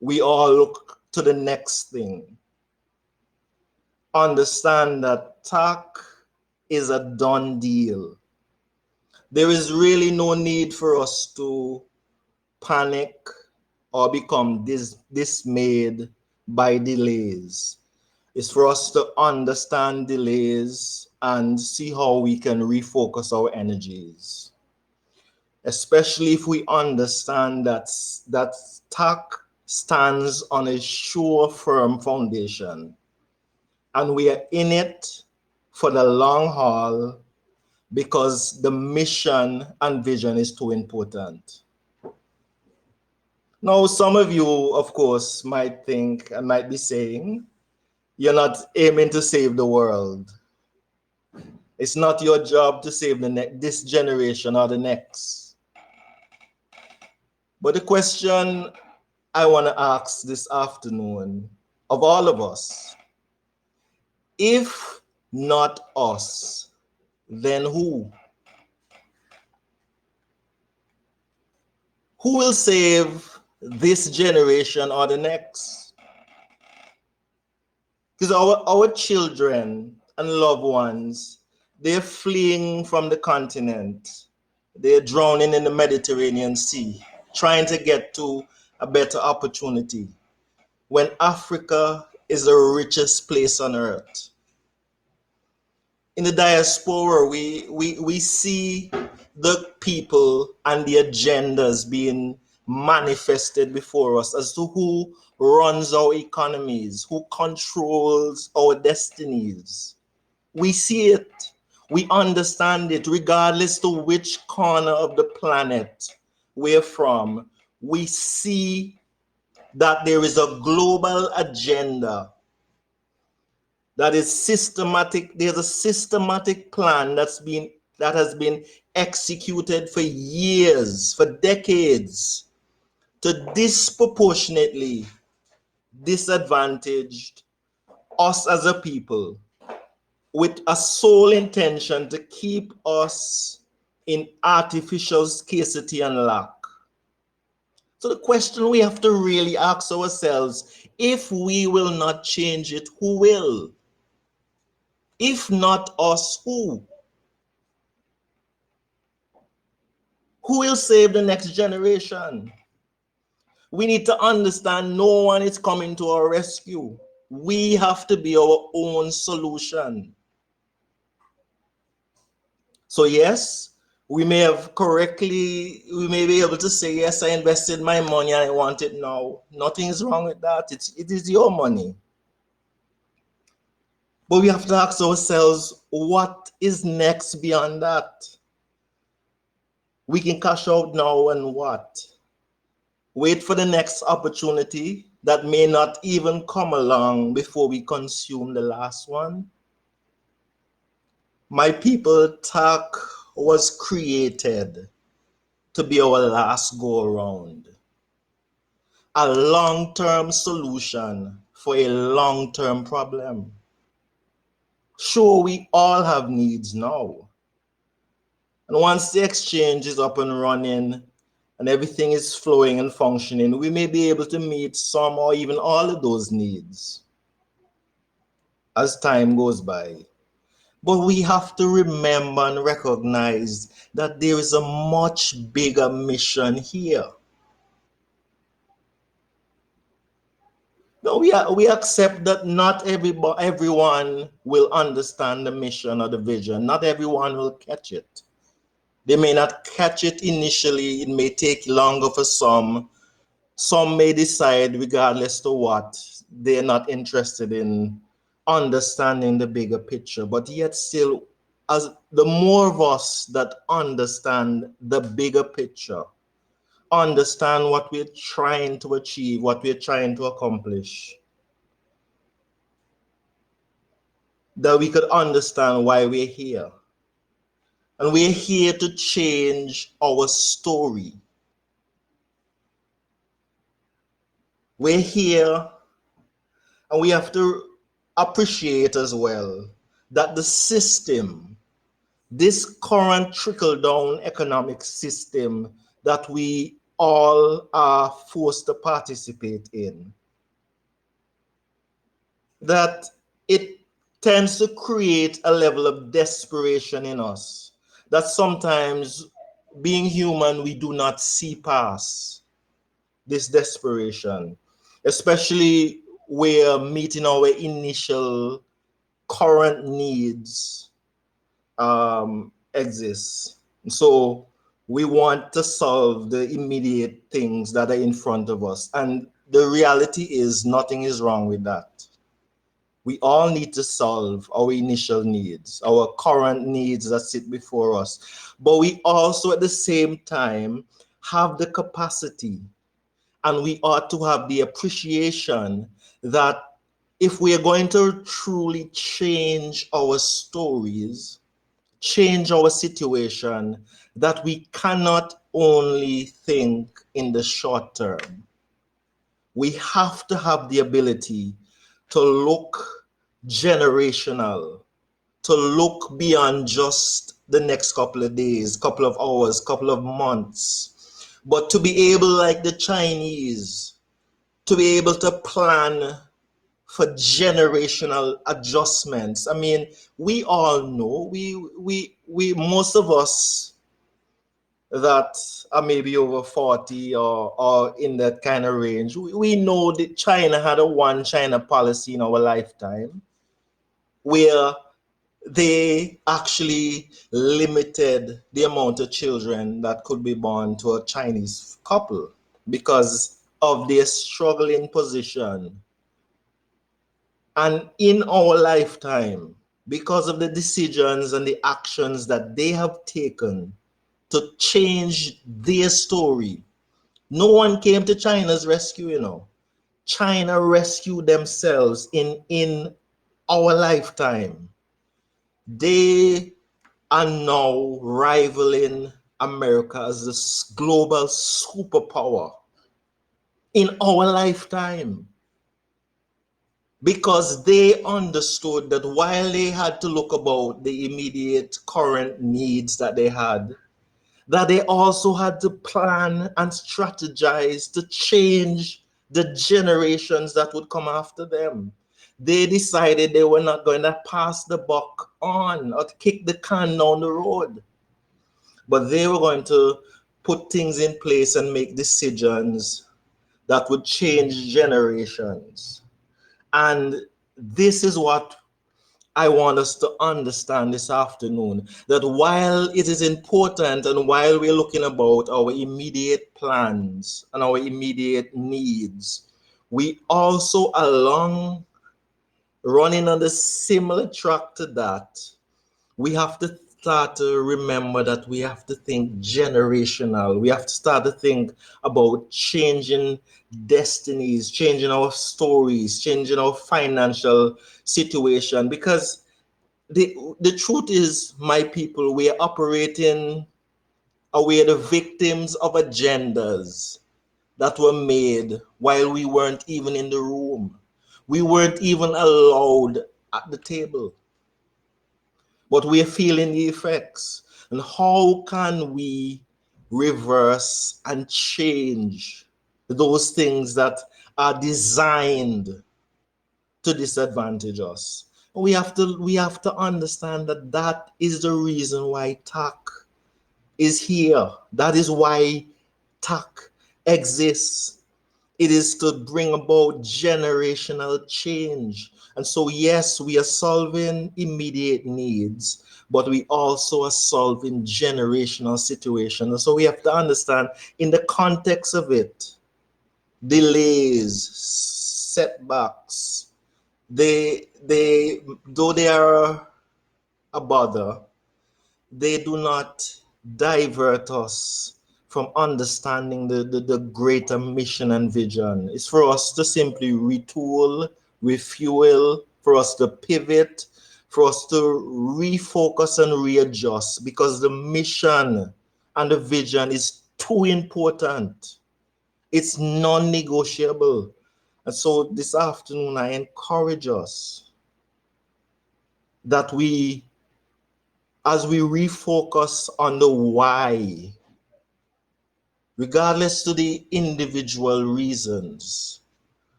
we all look to the next thing. Understand that TACC is a done deal. There is really no need for us to panic or become dismayed by delays. It's for us to understand delays and see how we can refocus our energies. Especially if we understand that TACC stands on a sure, firm foundation. And we are in it for the long haul because the mission and vision is too important. Now, some of you, of course, might think and might be saying, you're not aiming to save the world. It's not your job to save this generation or the next. But the question I want to ask this afternoon of all of us, if not us, then who? Who will save this generation or the next? Because our children and loved ones, they're fleeing from the continent. They're drowning in the Mediterranean Sea, trying to get to a better opportunity when Africa is the richest place on earth. In the diaspora, we see the people and the agendas being manifested before us as to who runs our economies, who controls our destinies. We see it, we understand it, regardless to which corner of the planet we're from. We see that there is a global agenda that is systematic. There's a systematic plan that has been executed for years, for decades, to disproportionately disadvantage us as a people with a sole intention to keep us in artificial scarcity and lack. So the question we have to really ask ourselves, if we will not change it, who will? If not us, who? Who will save the next generation? We need to understand no one is coming to our rescue. We have to be our own solution. So yes, we may be able to say, yes, I invested my money and I want it now. Nothing is wrong with that. It is your money. But we have to ask ourselves, what is next beyond that? We can cash out now and what? Wait for the next opportunity that may not even come along before we consume the last one? My people, TACC was created to be our last go around. A long-term solution for a long-term problem. Sure, we all have needs now. And once the exchange is up and running and everything is flowing and functioning, we may be able to meet some or even all of those needs as time goes by. But we have to remember and recognize that there is a much bigger mission here. No, we accept that not everyone will understand the mission or the vision. Not everyone will catch it. They may not catch it initially. It may take longer for some. Some may decide, regardless to what, they're not interested in understanding the bigger picture. But yet still, as the more of us that understand the bigger picture, understand what we're trying to achieve, what we're trying to accomplish, that we could understand why we're here. And we're here to change our story. We're here and we have to appreciate as well that the system, this current trickle-down economic system that we all are forced to participate in, that it tends to create a level of desperation in us that sometimes, being human, we do not see past this desperation, especially where meeting our initial current needs exists. So we want to solve the immediate things that are in front of us. And the reality is nothing is wrong with that. We all need to solve our initial needs, our current needs that sit before us. But we also at the same time have the capacity and we ought to have the appreciation that if we are going to truly change our stories, change our situation, that we cannot only think in the short term. We have to have the ability to look generational, to look beyond just the next couple of days, couple of hours, couple of months, but to be able, like the Chinese, to be able to plan for generational adjustments. I mean, we all know, we most of us that are maybe over 40 or in that kind of range, we know that China had a one China policy in our lifetime where they actually limited the amount of children that could be born to a Chinese couple because of their struggling position. And in our lifetime, because of the decisions and the actions that they have taken to change their story, no one came to China's rescue, you know. China rescued themselves in our lifetime. They are now rivaling America as this global superpower in our lifetime, because they understood that while they had to look about the immediate current needs that they had, that they also had to plan and strategize to change the generations that would come after them. They decided they were not going to pass the buck on or kick the can down the road, but they were going to put things in place and make decisions that would change generations. And this is what I want us to understand this afternoon, that while it is important and while we're looking about our immediate plans and our immediate needs, we also along running on the similar track to that, we have to start to remember that we have to think generational. We have to start to think about changing destinies, changing our stories, changing our financial situation. Because the truth is, my people, we are operating, or we are the victims of agendas that were made while we weren't even in the room. We weren't even allowed at the table, but we are feeling the effects. And how can we reverse and change those things that are designed to disadvantage us? We have to understand that that is the reason why TACC is here. That is why TACC exists. It is to bring about generational change. And so, yes, we are solving immediate needs, but we also are solving generational situations. And so we have to understand, in the context of it, delays, setbacks, though they are a bother, they do not divert us from understanding the greater mission and vision. It's for us to simply retool, refuel, for us to pivot, for us to refocus and readjust, because the mission and the vision is too important. It's non-negotiable. And so this afternoon, I encourage us that as we refocus on the why, regardless to the individual reasons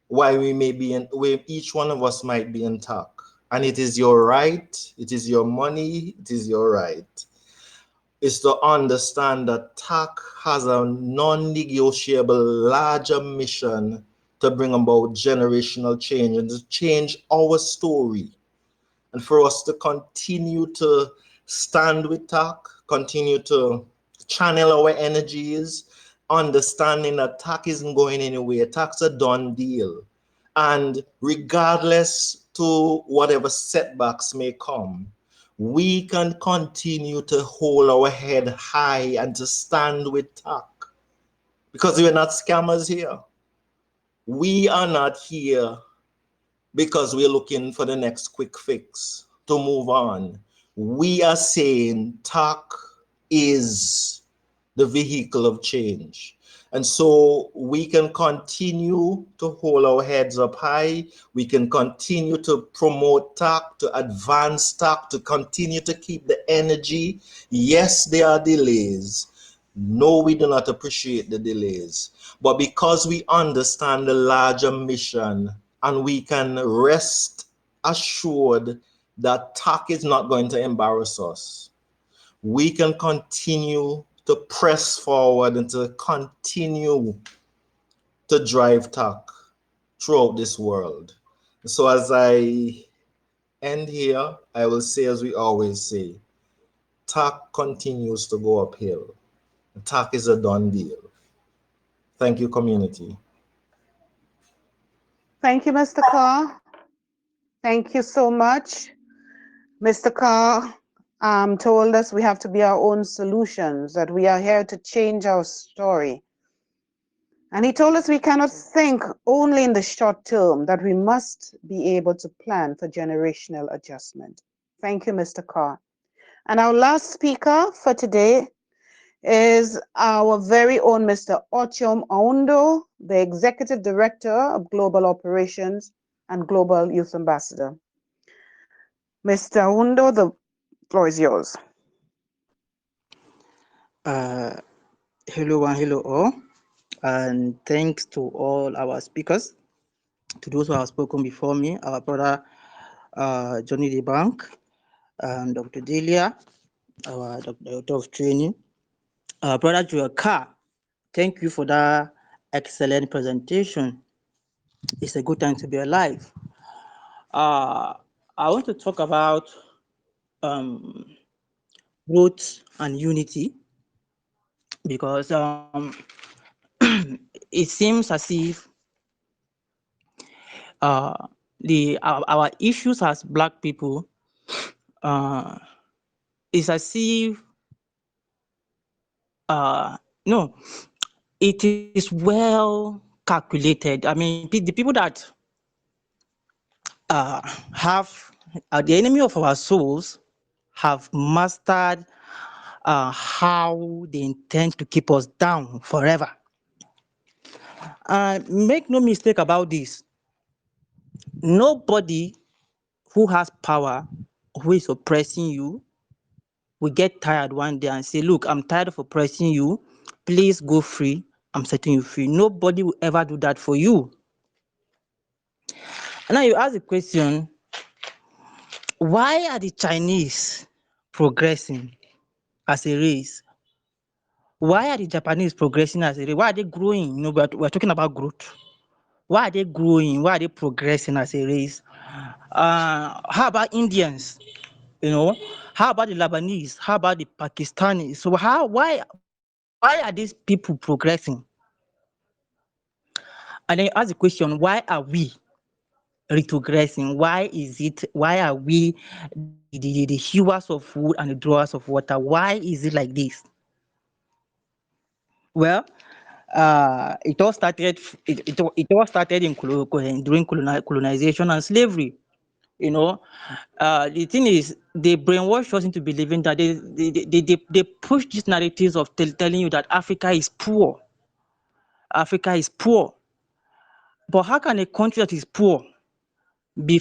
why we may be in, where each one of us might be in TACC. And it is your right, it is your money, it is your right, is to understand that TACC has a non-negotiable larger mission to bring about generational change and to change our story. And for us to continue to stand with TACC, continue to channel our energies, understanding that TACC isn't going anywhere. TACC's a done deal. And regardless to whatever setbacks may come, we can continue to hold our head high and to stand with TACC, because we're not scammers here. We are not here because we're looking for the next quick fix to move on. We are saying TACC is the vehicle of change. And so we can continue to hold our heads up high. We can continue to promote TACC, to advance TACC, to continue to keep the energy. Yes, there are delays. No, we do not appreciate the delays. But because we understand the larger mission, and we can rest assured that TACC is not going to embarrass us, we can continue to press forward and to continue to drive TACC throughout this world. So as I end here, I will say, as we always say, TACC continues to go uphill. TACC is a done deal. Thank you, community. Thank you, Mr. Carr. Thank you so much. Mr. Carr told us we have to be our own solutions, that we are here to change our story. And he told us we cannot think only in the short term, that we must be able to plan for generational adjustment. Thank you, Mr. Carr. And our last speaker for today is our very own Mr. Ochum Aundo, the Executive Director of Global Operations and Global Youth Ambassador. Mr. Aundo, the floor is yours. Hello and hello all, and thanks to all our speakers, to those who have spoken before me, our brother Johnny DeBank and Dr. Delia, our Doctor of Training, our brother Joel Carr. Thank you for that excellent presentation. It's a good time to be alive. I want to talk about growth and unity, because it seems as if our issues as Black people is as if no, it is well calculated. I mean, the people that have the enemy of our souls have mastered how they intend to keep us down forever. Make no mistake about this. Nobody who has power, who is oppressing you, will get tired one day and say, look, I'm tired of oppressing you. Please go free. I'm setting you free. Nobody will ever do that for you. And now you ask the question, why are the Chinese progressing as a race? Why are the Japanese progressing as a race? Why are they growing? We're talking about growth. Why are they growing? Why are they progressing as a race? How about Indians? How about the Lebanese? How about the Pakistanis? So why are these people progressing? And then you ask the question, why are we retrogressing? Why are we the hewers of food and the drawers of water? Why is it like this? Well, it all started during colonization and slavery. The thing is, they brainwash us into believing that they push these narratives of telling you that Africa is poor. Africa is poor. But how can a country that is poor be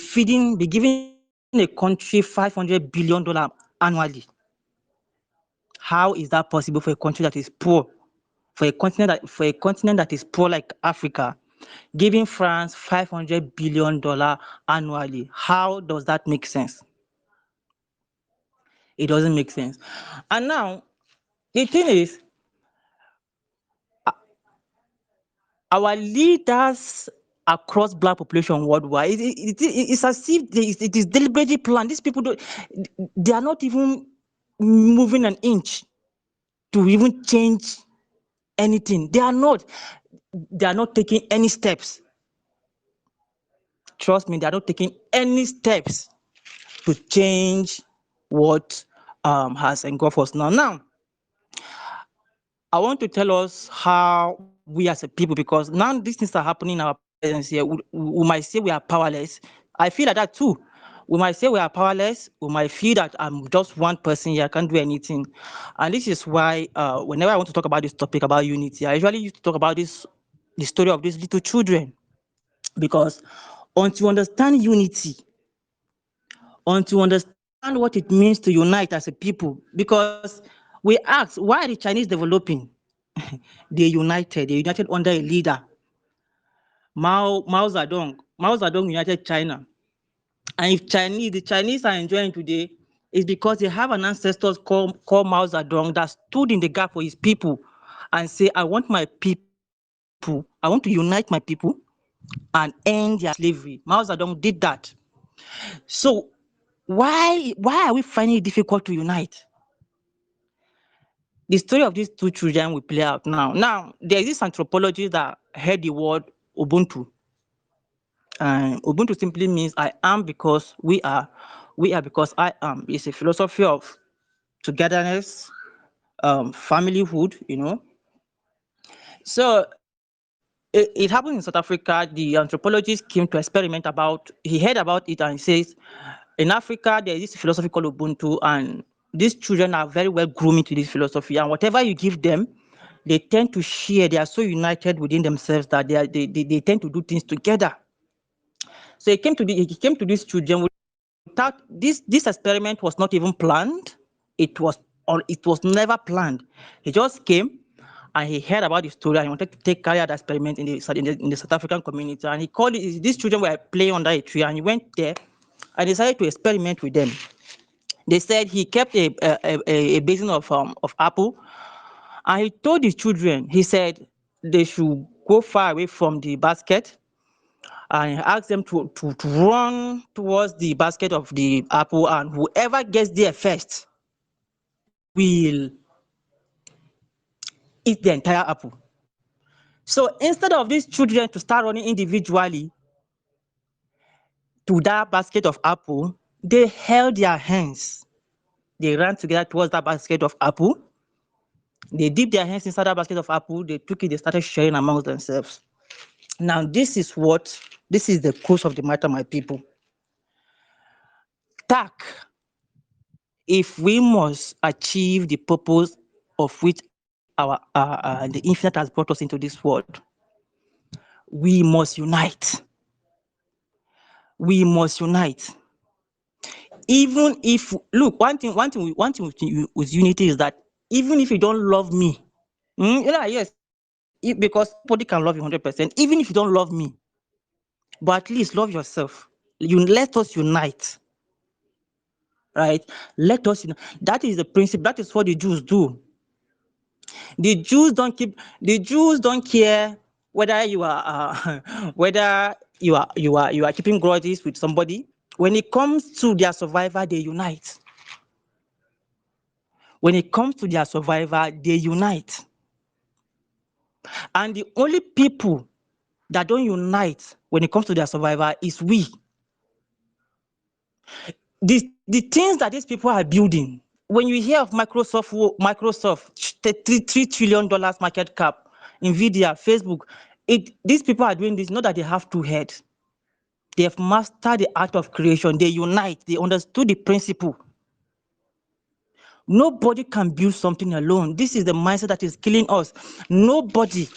giving a country $500 billion annually? How is that possible for a country that is poor? For a continent that is poor like Africa, giving France $500 billion annually? How does that make sense? It doesn't make sense. And now, the thing is, our leaders across Black population worldwide, it's as if it is deliberately planned. These people, they are not even moving an inch to even change anything. They are not taking any steps. Trust me, they are not taking any steps to change what has engulfed us now. Now, I want to tell us how we as a people, because now these things are happening in our presence here, we might say we are powerless. I feel like that too. We might say we are powerless. We might feel that I'm just one person here, I can't do anything. And this is why whenever I want to talk about this topic about unity, I usually used to talk about the story of these little children. Because until you understand unity, until you understand what it means to unite as a people, because we ask, why are the Chinese developing? They united under a leader, Mao Zedong. Mao Zedong united China. And if the Chinese are enjoying today, it's because they have an ancestor called Mao Zedong that stood in the gap for his people and say, I want to unite my people and end their slavery. Mao Zedong did that. So why are we finding it difficult to unite? The story of these two children will play out now. Now, there's this anthropologist that heard the word Ubuntu. Ubuntu simply means I am because we are because I am. It's a philosophy of togetherness, familyhood. So it happened in South Africa. The anthropologist came to experiment he heard about it, and he says, in Africa, there is this philosophy called Ubuntu, and these children are very well groomed to this philosophy. And whatever you give them, they tend to share. They are so united within themselves that they tend to do things together. So he came to these children without this experiment was not even planned. It was never planned. He just came and he heard about the story and he wanted to carry out the experiment in the South African community. And he called it, these children were playing under a tree, and he went there and decided to experiment with them. They said he kept a basin of apple, and he told the children, he said they should go far away from the basket, and he asked them to run towards the basket of the apple, and whoever gets there first will eat the entire apple. So instead of these children to start running individually, to that basket of apple, they held their hands. They ran together towards that basket of apple. They dipped their hands inside that basket of apple. They took it. They started sharing amongst themselves. Now, this is the course of the matter, my people. TACC, if we must achieve the purpose of which the infinite has brought us into this world, we must unite. We must unite. Even if, look, one thing with unity is that even if you don't love me, yes, because nobody can love you 100%. Even if you don't love me, but at least love yourself. Let us unite, right? Let us. That is the principle. That is what the Jews do. The Jews don't care whether you are whether you are keeping grudges with somebody. When it comes to their survival, they unite. When it comes to their survival, they unite. And the only people that don't unite when it comes to their survival is we. The things that these people are building, when you hear of Microsoft, $3 trillion market cap, Nvidia, Facebook, these people are doing this not that they have two heads. They have mastered the art of creation. They unite. They understood the principle. Nobody can build something alone. This is the mindset that is killing us. Nobody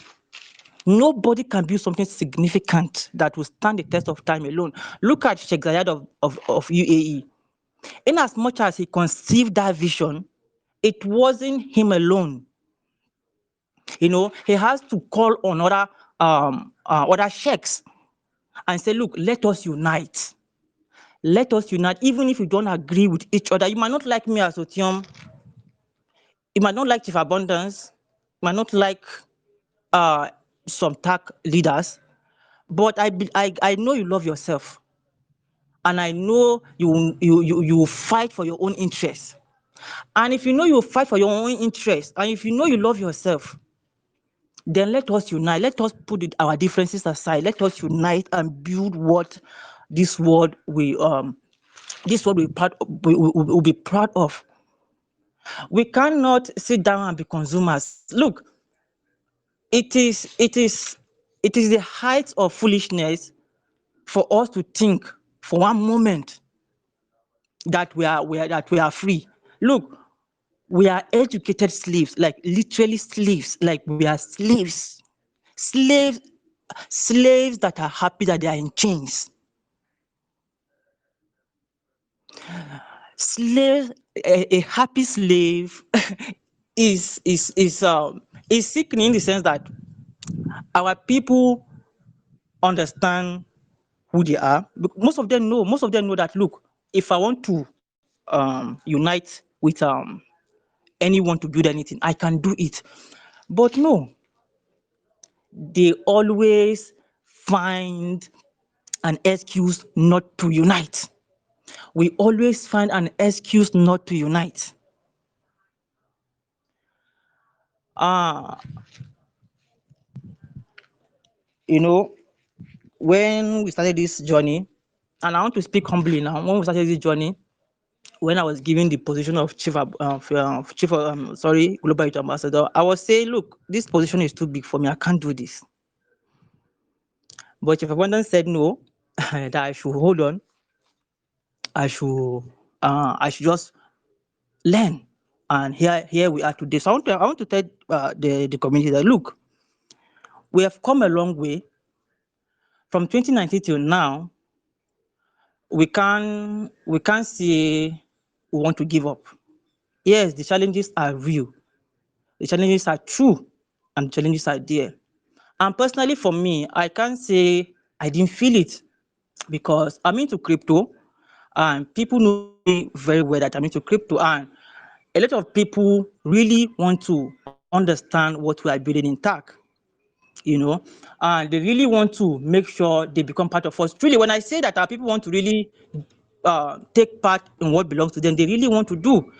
can build something significant that will stand the test of time alone. Look at Sheikh Zayed of UAE. In as much as he conceived that vision, it wasn't him alone. He has to call on other sheikhs and say, look, let us unite. Let us unite, even if you don't agree with each other. You might not like me as Otium. You might not like Chief Abundance. You might not like some TACC leaders. But I know you love yourself. And I know you will fight for your own interests. And if you know you will fight for your own interests, and if you know you love yourself, then let us unite. Let us put our differences aside. Let us unite and build what this world will be proud of. We cannot sit down and be consumers. Look, it is the height of foolishness for us to think for one moment that we are free. Look, we are educated slaves, like literally slaves, like we are slaves that are happy that they are in chains. A happy slave is seeking, in the sense that our people understand who they are. Most of them know that, look, if I want to unite with anyone to build anything, I can do it. But no, they always find an excuse not to unite. We always find an excuse not to unite. When we started this journey, and I want to speak humbly now, when we started this journey, when I was given the position of Global Youth Ambassador, I was saying, look, this position is too big for me. I can't do this. But Chief Abundance said no, that I should hold on. I should just learn. And here we are today. So I want to tell the community that, look, we have come a long way. From 2019 till now, we can't say we want to give up. Yes, the challenges are real. The challenges are true, and the challenges are there. And personally, for me, I can't say I didn't feel it, because I'm into crypto, and people know me very well that I'm into crypto, and a lot of people really want to understand what we are building in TACC, and they really want to make sure they become part of us. Really, when I say that our people want to really take part in what belongs to them, they really want to do.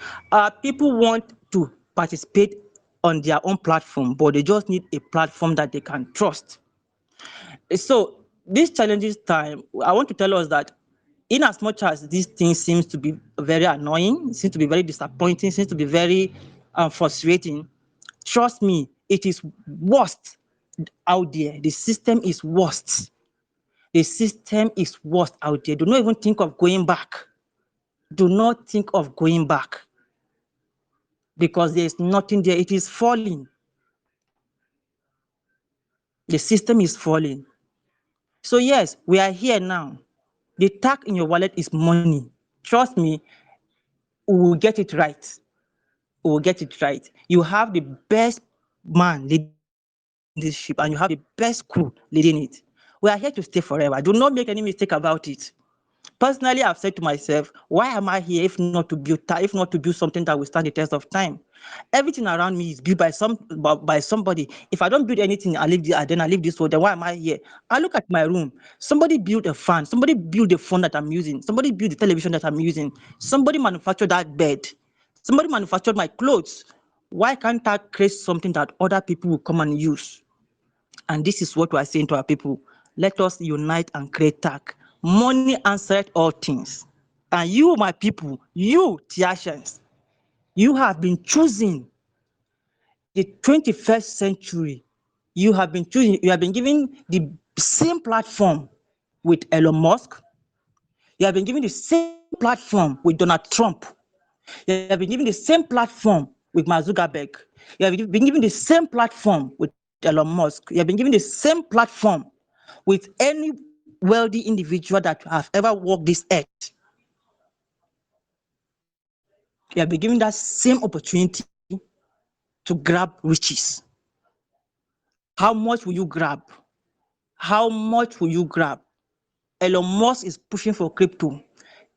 People want to participate on their own platform, but they just need a platform that they can trust. So this challenges time, I want to tell us that in as much as this thing seems to be very annoying, seems to be very disappointing, seems to be very frustrating, trust me, it is worst out there. The system is worst. The system is worst out there. Do not even think of going back. Do not think of going back because there is nothing there. It is falling. The system is falling. So yes, we are here now. The TACC in your wallet is money. Trust me, we will get it right. We will get it right. You have the best man leading this ship and you have the best crew leading it. We are here to stay forever. Do not make any mistake about it. Personally, I've said to myself, why am I here if not to build, if not to build something that will stand the test of time? Everything around me is built by somebody. If I don't build anything, then I leave this world. Then why am I here? I look at my room. Somebody built a fan. Somebody built the phone that I'm using. Somebody built the television that I'm using. Somebody manufactured that bed. Somebody manufactured my clothes. Why can't I create something that other people will come and use? And this is what we are saying to our people. Let us unite and create TACC. Money answered all things. And you, my people, you, Tiashans, you have been choosing the 21st century. You have been given the same platform with Elon Musk. You have been given the same platform with Donald Trump. You have been given the same platform with Mark Zuckerberg. You have been given the same platform with Elon Musk. You have been given the same platform with any wealthy individual that have ever walked this earth. You have been given that same opportunity to grab riches. How much will you grab? How much will you grab? Elon Musk is pushing for crypto.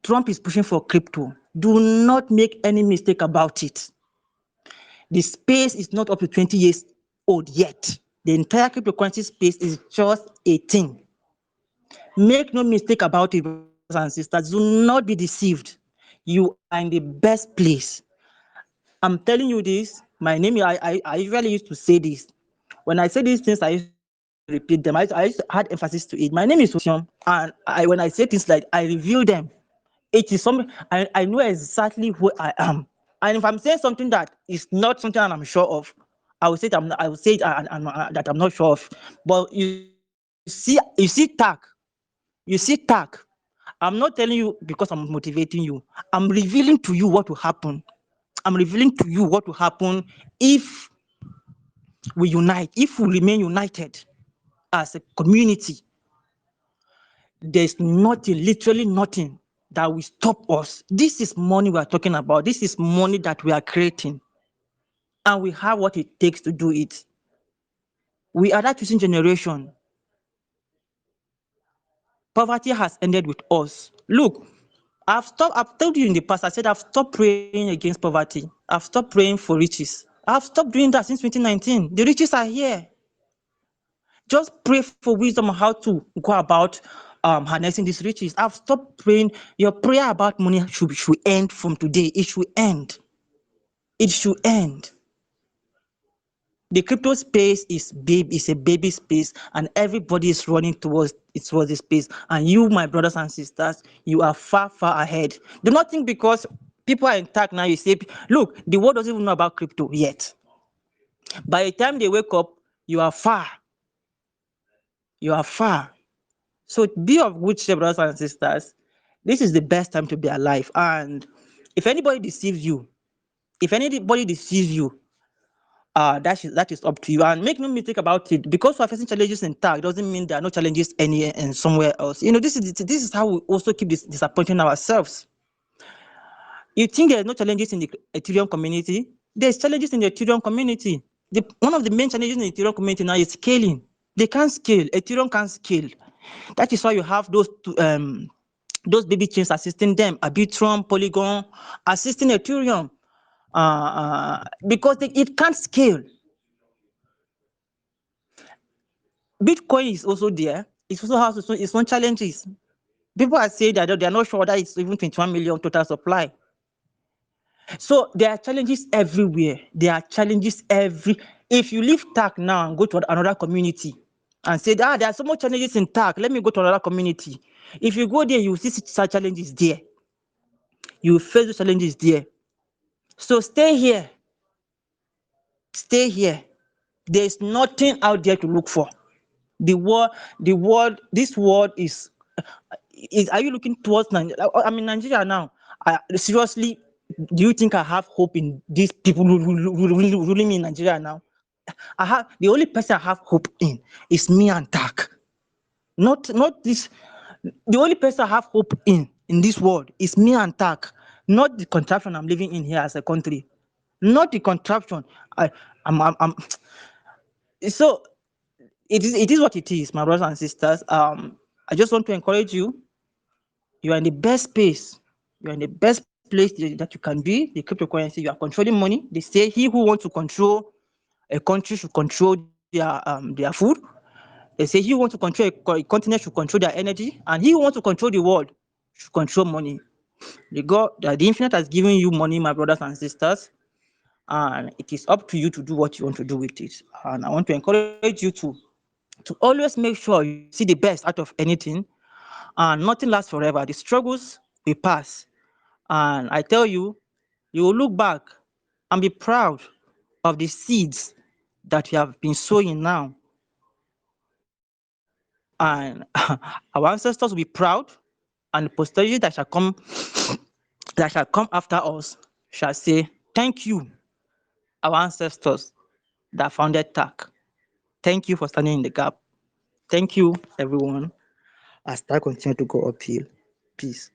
Trump is pushing for crypto. Do not make any mistake about it. The space is not up to 20 years old yet. The entire cryptocurrency space is just a thing. Make no mistake about it, brothers and sisters. Do not be deceived. You are in the best place. I'm telling you this. My name, I usually used to say this. When I say these things, I used to repeat them. I used to add emphasis to it. My name is Ocean, and when I say things like I reveal them, it is something I know exactly who I am. And if I'm saying something that is not something that I'm sure of, I will say that I will say it that I'm not sure of. But you see TACC. You see TACC. I'm not telling you because I'm motivating you. I'm revealing to you what will happen. I'm revealing to you what will happen if we unite, if we remain united as a community. There's nothing, literally nothing, that will stop us. This is money we are talking about. This is money that we are creating. And we have what it takes to do it. We are that choosing generation. Poverty has ended with us. Look, I've told you in the past, I said I've stopped praying against poverty. I've stopped praying for riches. I've stopped doing that since 2019. The riches are here. Just pray for wisdom on how to go about harnessing these riches. I've stopped praying. Your prayer about money should end from today. It should end. It should end. The crypto space is a baby space, and everybody is running towards the space. And you, my brothers and sisters, you are far, far ahead. Do not think because people are in TACC now, you say, look, the world doesn't even know about crypto yet. By the time they wake up, you are far. You are far. So be of good cheer, brothers and sisters. This is the best time to be alive. And if anybody deceives you, that is up to you. And make no mistake about it. Because we're facing challenges in TACC doesn't mean there are no challenges anywhere and somewhere else. This is how we also keep disappointing ourselves. You think there are no challenges in the Ethereum community? There's challenges in the Ethereum community. One of the main challenges in the Ethereum community now is scaling. They can't scale. Ethereum can't scale. That is why you have those baby chains assisting them, Arbitrum, Polygon, assisting Ethereum, because it can't scale. Bitcoin is also there. It also has its own challenges. People are saying that they're not sure that it's even 21 million total supply. So there are challenges everywhere. If you leave TACC now and go to another community and say, there are so much challenges in TACC, let me go to another community. If you go there, you will see such challenges there. You will face those challenges there. So stay here. Stay here. There is nothing out there to look for. This world is. Are you looking towards Nigeria? I'm in Nigeria now. Seriously, do you think I have hope in these people ruling me in Nigeria now? The only person I have hope in is me and TACC. Not this. The only person I have hope in this world is me and TACC, not the contraption I'm living in here as a country. Not the contraption. I'm so it is what it is, my brothers and sisters. I just want to encourage you. You are in the best space. You are in the best place that you can be. The cryptocurrency, you are controlling money. They say he who wants to control a country should control their food. They say he who wants to control a continent should control their energy, and he who wants to control the world should control money. The infinite has given you money, my brothers and sisters, and it is up to you to do what you want to do with it. And I want to encourage you to always make sure you see the best out of anything, and nothing lasts forever. The struggles will pass, and I tell you, you will look back and be proud of the seeds that you have been sowing now. And our ancestors will be proud, and the posterity that shall come after us shall say, thank you, our ancestors that founded TACC. Thank you for standing in the gap. Thank you, everyone, as TACC continue to go uphill. Peace.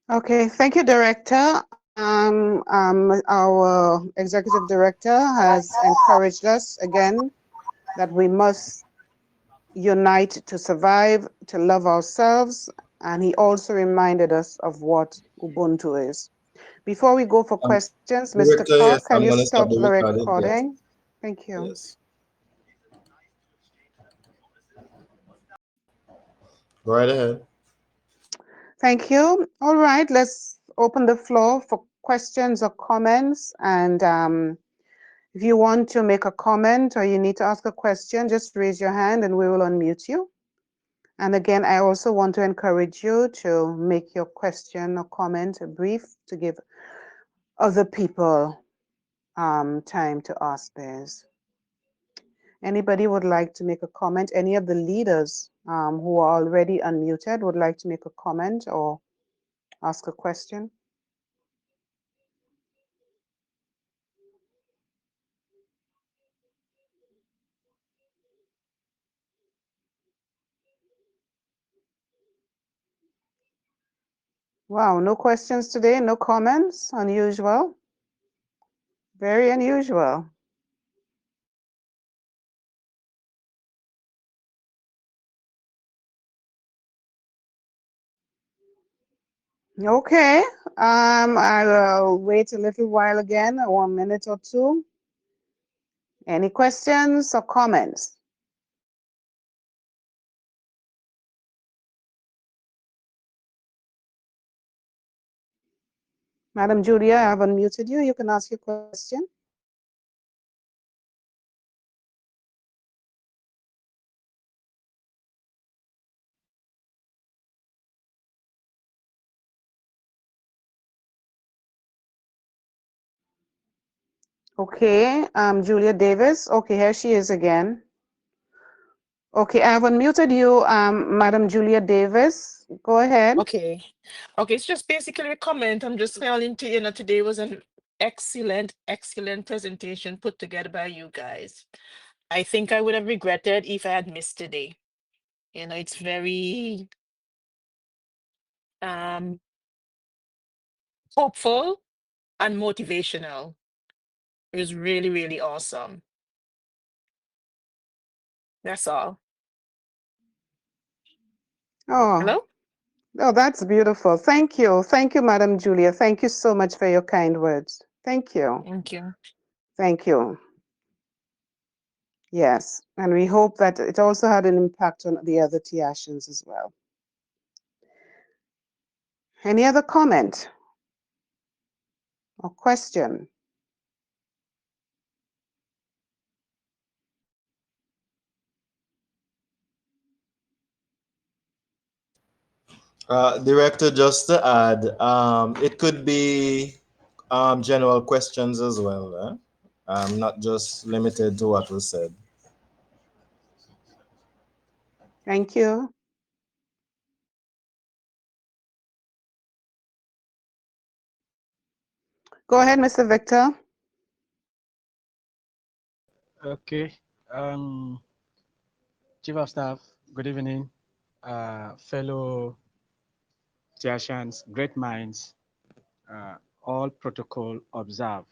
Okay, thank you, Director. Our Executive Director has encouraged us again that we must unite to survive, to love ourselves, and he also reminded us of what Ubuntu is. Before we go for Um, questions, Mr. Director, Koch, yes, can I'm you gonna stop stop the the recording. Yes, recording? Thank you. yes. Go right ahead. Thank you. All right, let's open the floor for questions or comments. And if you want to make a comment or you need to ask a question, just raise your hand and we will unmute you. And again, I also want to encourage you to make your question or comment brief to give other people time to ask theirs. Anybody would like to make a comment? Any of the leaders who are already unmuted would like to make a comment or ask a question? Wow, no questions today, no comments, unusual, very unusual. Okay, I will wait a little while again, 1 minute or two. Any questions or comments? Madam Julia, I have unmuted you. You can ask your question. Okay, Julia Davis. Okay, here she is again. Okay, I have unmuted you, Madam Julia Davis. Go ahead. Okay. Okay, it's just basically a comment. I'm just calling to, today was an excellent presentation put together by you guys. I think I would have regretted if I had missed today. It's very um hopeful and motivational. It was really, really awesome. That's all. Oh, Hello? oh, that's beautiful. Thank you. Thank you, Madam Julia. Thank you so much for your kind words. Thank you. Thank you. Thank you. Yes, and we hope that it also had an impact on the other Tiashans as well. Any other comment or question? Director, just to add, it could be general questions as well, not just limited to what was said. Thank you. Go ahead, Mr. Victor. Okay. Chief of Staff, good evening. Fellow Tiashans, great minds, all protocol observe.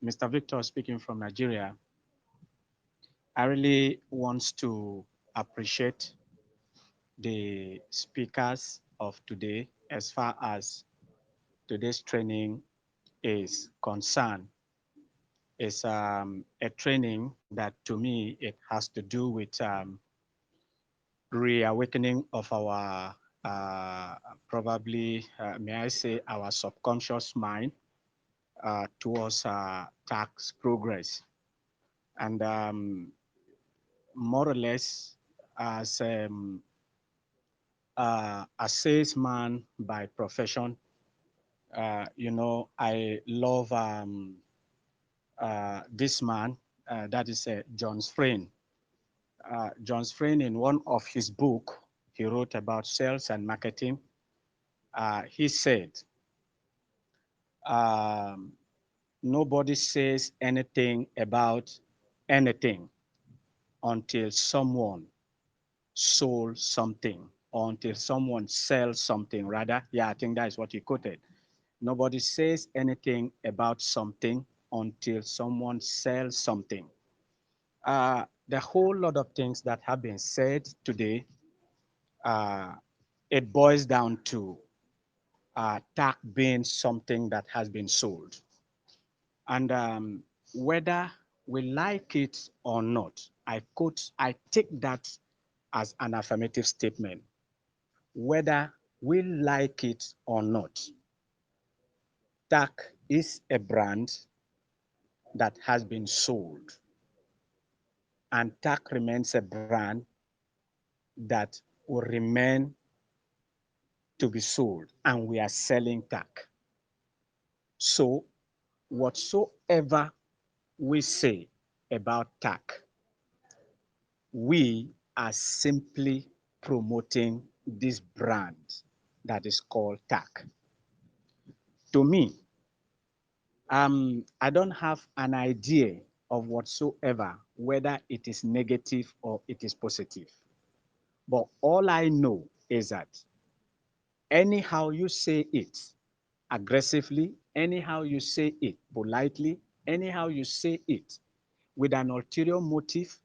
Mr. Victor speaking from Nigeria. I really want to appreciate the speakers of today as far as today's training is concerned. It's a training that to me, it has to do with reawakening of our probably, may I say, our subconscious mind towards tax progress. And more or less, as a salesman by profession, I love this man, that is John Strain. John Strain, in one of his book, he wrote about sales and marketing. He said, um, nobody says anything about anything until someone sold something, or until someone sells something, rather. Yeah, I think that is what he quoted. Nobody says anything about something until someone sells something. The whole lot of things that have been said today, uh, it boils down to TAC being something that has been sold. And whether we like it or not, I take that as an affirmative statement. Whether we like it or not, TAC is a brand that has been sold. And TAC remains a brand that will remain to be sold. And we are selling TAC. So whatsoever we say about TAC, we are simply promoting this brand that is called TAC. To me, I don't have an idea of whatsoever whether it is negative or it is positive. But all I know is that anyhow you say it aggressively, anyhow you say it politely, anyhow you say it with an ulterior motive,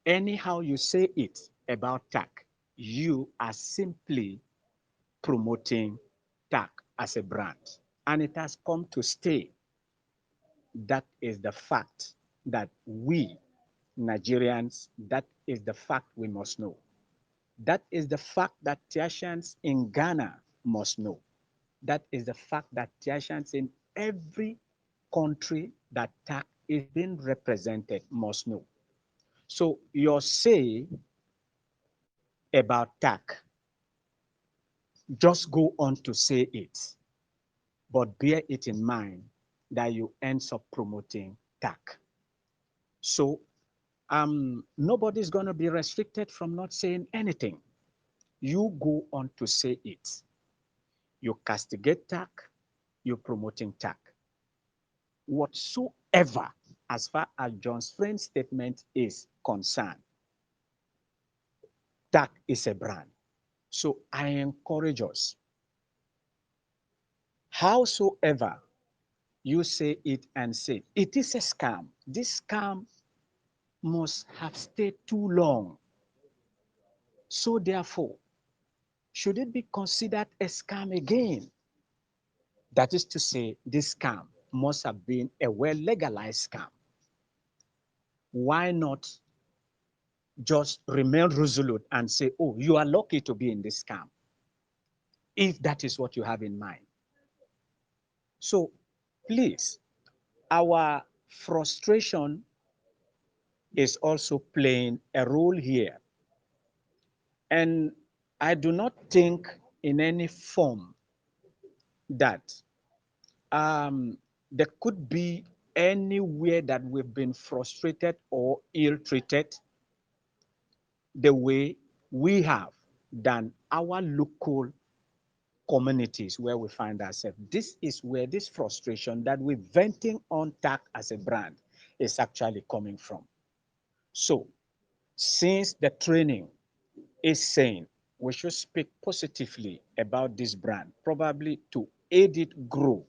anyhow you say it about TAC, you are simply promoting TAC as a brand. And it has come to stay. That is the fact that we Nigerians, that is the fact we must know. That is the fact that Tiashans in Ghana must know. That is the fact that Tiashans in every country that TAC is being represented must know. So your say about TAC, just go on to say it, but bear it in mind that you end up promoting TAC. So nobody's going to be restricted from not saying anything. You go on to say it. You castigate TAC, you're promoting TAC. Whatsoever, as far as John's friend's statement is concerned, TAC is a brand. So I encourage us, howsoever you say it and say, it is a scam. This scam must have stayed too long. So therefore, should it be considered a scam again? That is to say, this scam must have been a well-legalized scam. Why not just remain resolute and say, oh, you are lucky to be in this scam, if that is what you have in mind? So please, our frustration is also playing a role here. And I do not think in any form that there could be anywhere that we've been frustrated or ill-treated the way we have than our local communities where we find ourselves. This is where this frustration that we're venting on TACC as a brand is actually coming from. So, since the training is saying we should speak positively about this brand, probably to aid it grow,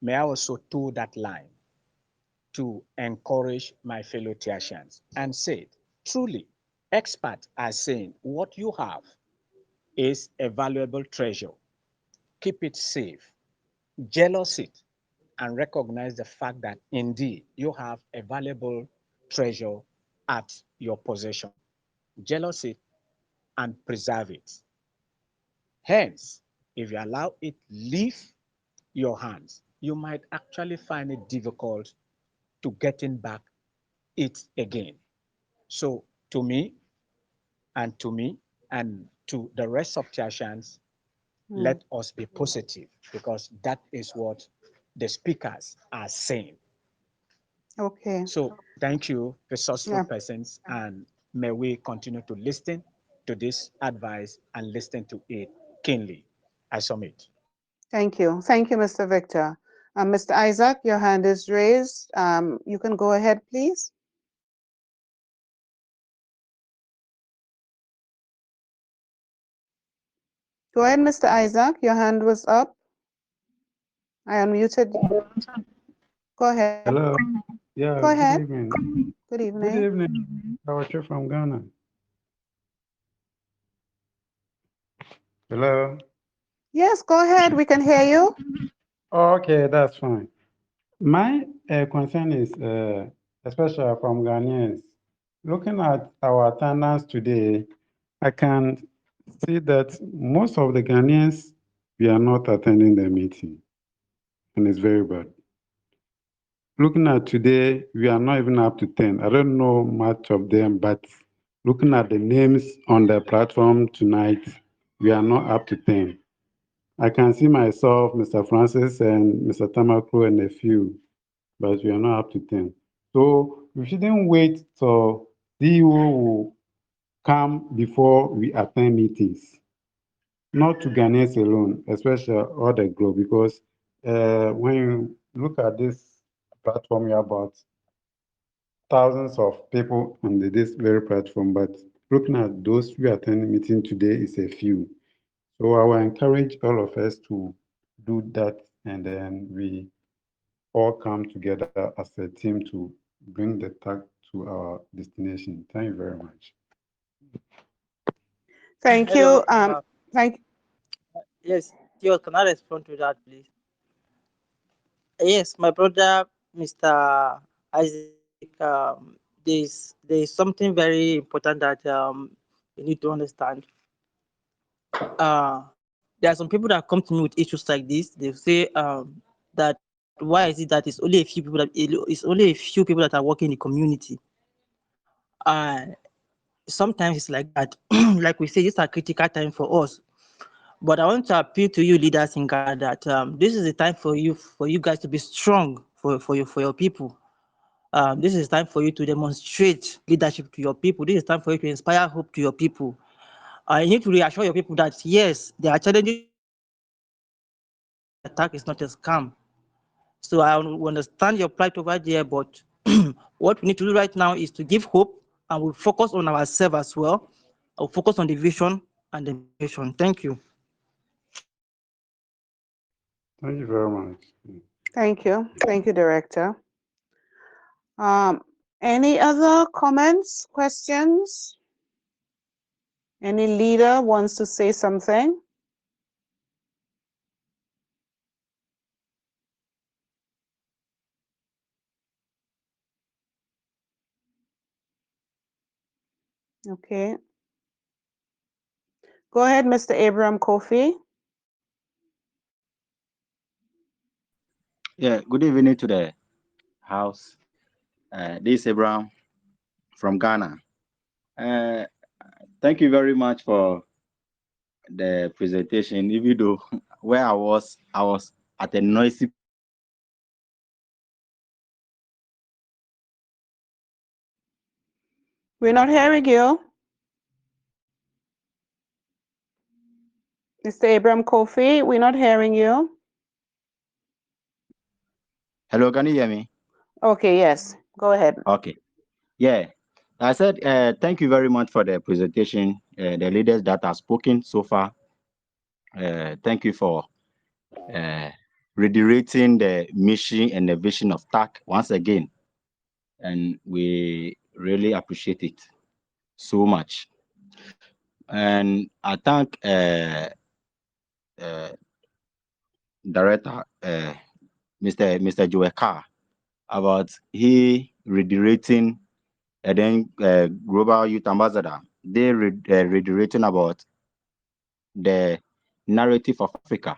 may I also toe that line to encourage my fellow Tiasians and say, truly, experts are saying what you have is a valuable treasure. Keep it safe, jealous it, and recognize the fact that indeed you have a valuable treasure at your possession. Jealous it and preserve it. Hence, if you allow it leave your hands, you might actually find it difficult to getting back it again. So to me, and to the rest of Tiashans, let us be positive because that is what the speakers are saying. Okay. So thank you, resourceful Yeah. persons, and may we continue to listen to this advice and listen to it keenly. I submit. Thank you. Thank you, Mr. Victor. Mr. Isaac, your hand is raised. You can go ahead, please. Go ahead, Mr. Isaac. Your hand was up. I unmuted you. Go ahead. Hello. Go Yeah, good ahead. evening. Good Good evening. evening. Kawache from Ghana. Hello. Yes, go ahead. We can hear you. Oh, okay, that's fine. My concern is, especially from Ghanaians, looking at our attendance today, I can see that most of the Ghanaians, we are not attending the meeting, and it's very bad. Looking at today, we are not even up to 10. I don't know much of them, but looking at the names on the platform tonight, we are not up to 10. I can see myself, Mr. Francis, and Mr. Tamakro, and a few, but we are not up to 10. So we shouldn't wait till DO will come before we attend meetings, not to Ghanaians alone, especially all the globe, because when you look at this platform, you have about thousands of people on this very platform, but looking at those who are attending meeting today is a few. So I will encourage all of us to do that, and then we all come together as a team to bring the tag to our destination. Thank you very much. Thank Hello. you. Thank. Yes, Theo, can I respond to that, please? Yes, my brother, Mr. Isaac. There's something very important that you need to understand. There are some people that come to me with issues like this. They say that why is it that it's only a few people that are working in the community. Uh, Sometimes it's like that. Like we say, it's a critical time for us. But I want to appeal to you, leaders in Ghana, that this is the time for you guys to be strong for your people. This is time for you to demonstrate leadership to your people. This is time for you to inspire hope to your people. You need to reassure your people that yes, there are challenges in the community, but the attack is not a scam. So I understand your plight over there, but what we need to do right now is to give hope, and we'll focus on ourselves as well. I'll focus on the vision and the mission. Thank you. Thank you very much. Thank you. Thank you, Director. Any other comments, questions? Any leader wants to say something? Okay. Go ahead, Mr. Abraham Kofi. Yeah, good evening to the house. This is Abraham from Ghana. Uh, Thank you very much for the presentation, even though where I was at a noisy. We're not hearing you. Mr. Abraham Kofi, we're not hearing you. Hello, can you hear me? Okay, yes. Go ahead. Okay. Yeah. I said thank you very much for the presentation. The leaders that have spoken so far. Thank you for uh, reiterating the mission and the vision of TAC once again. And we really appreciate it so much. And I thank uh, Director Mr. Joe Carr about he reiterating and then Global Youth Ambassador, they reiterating about the narrative of Africa.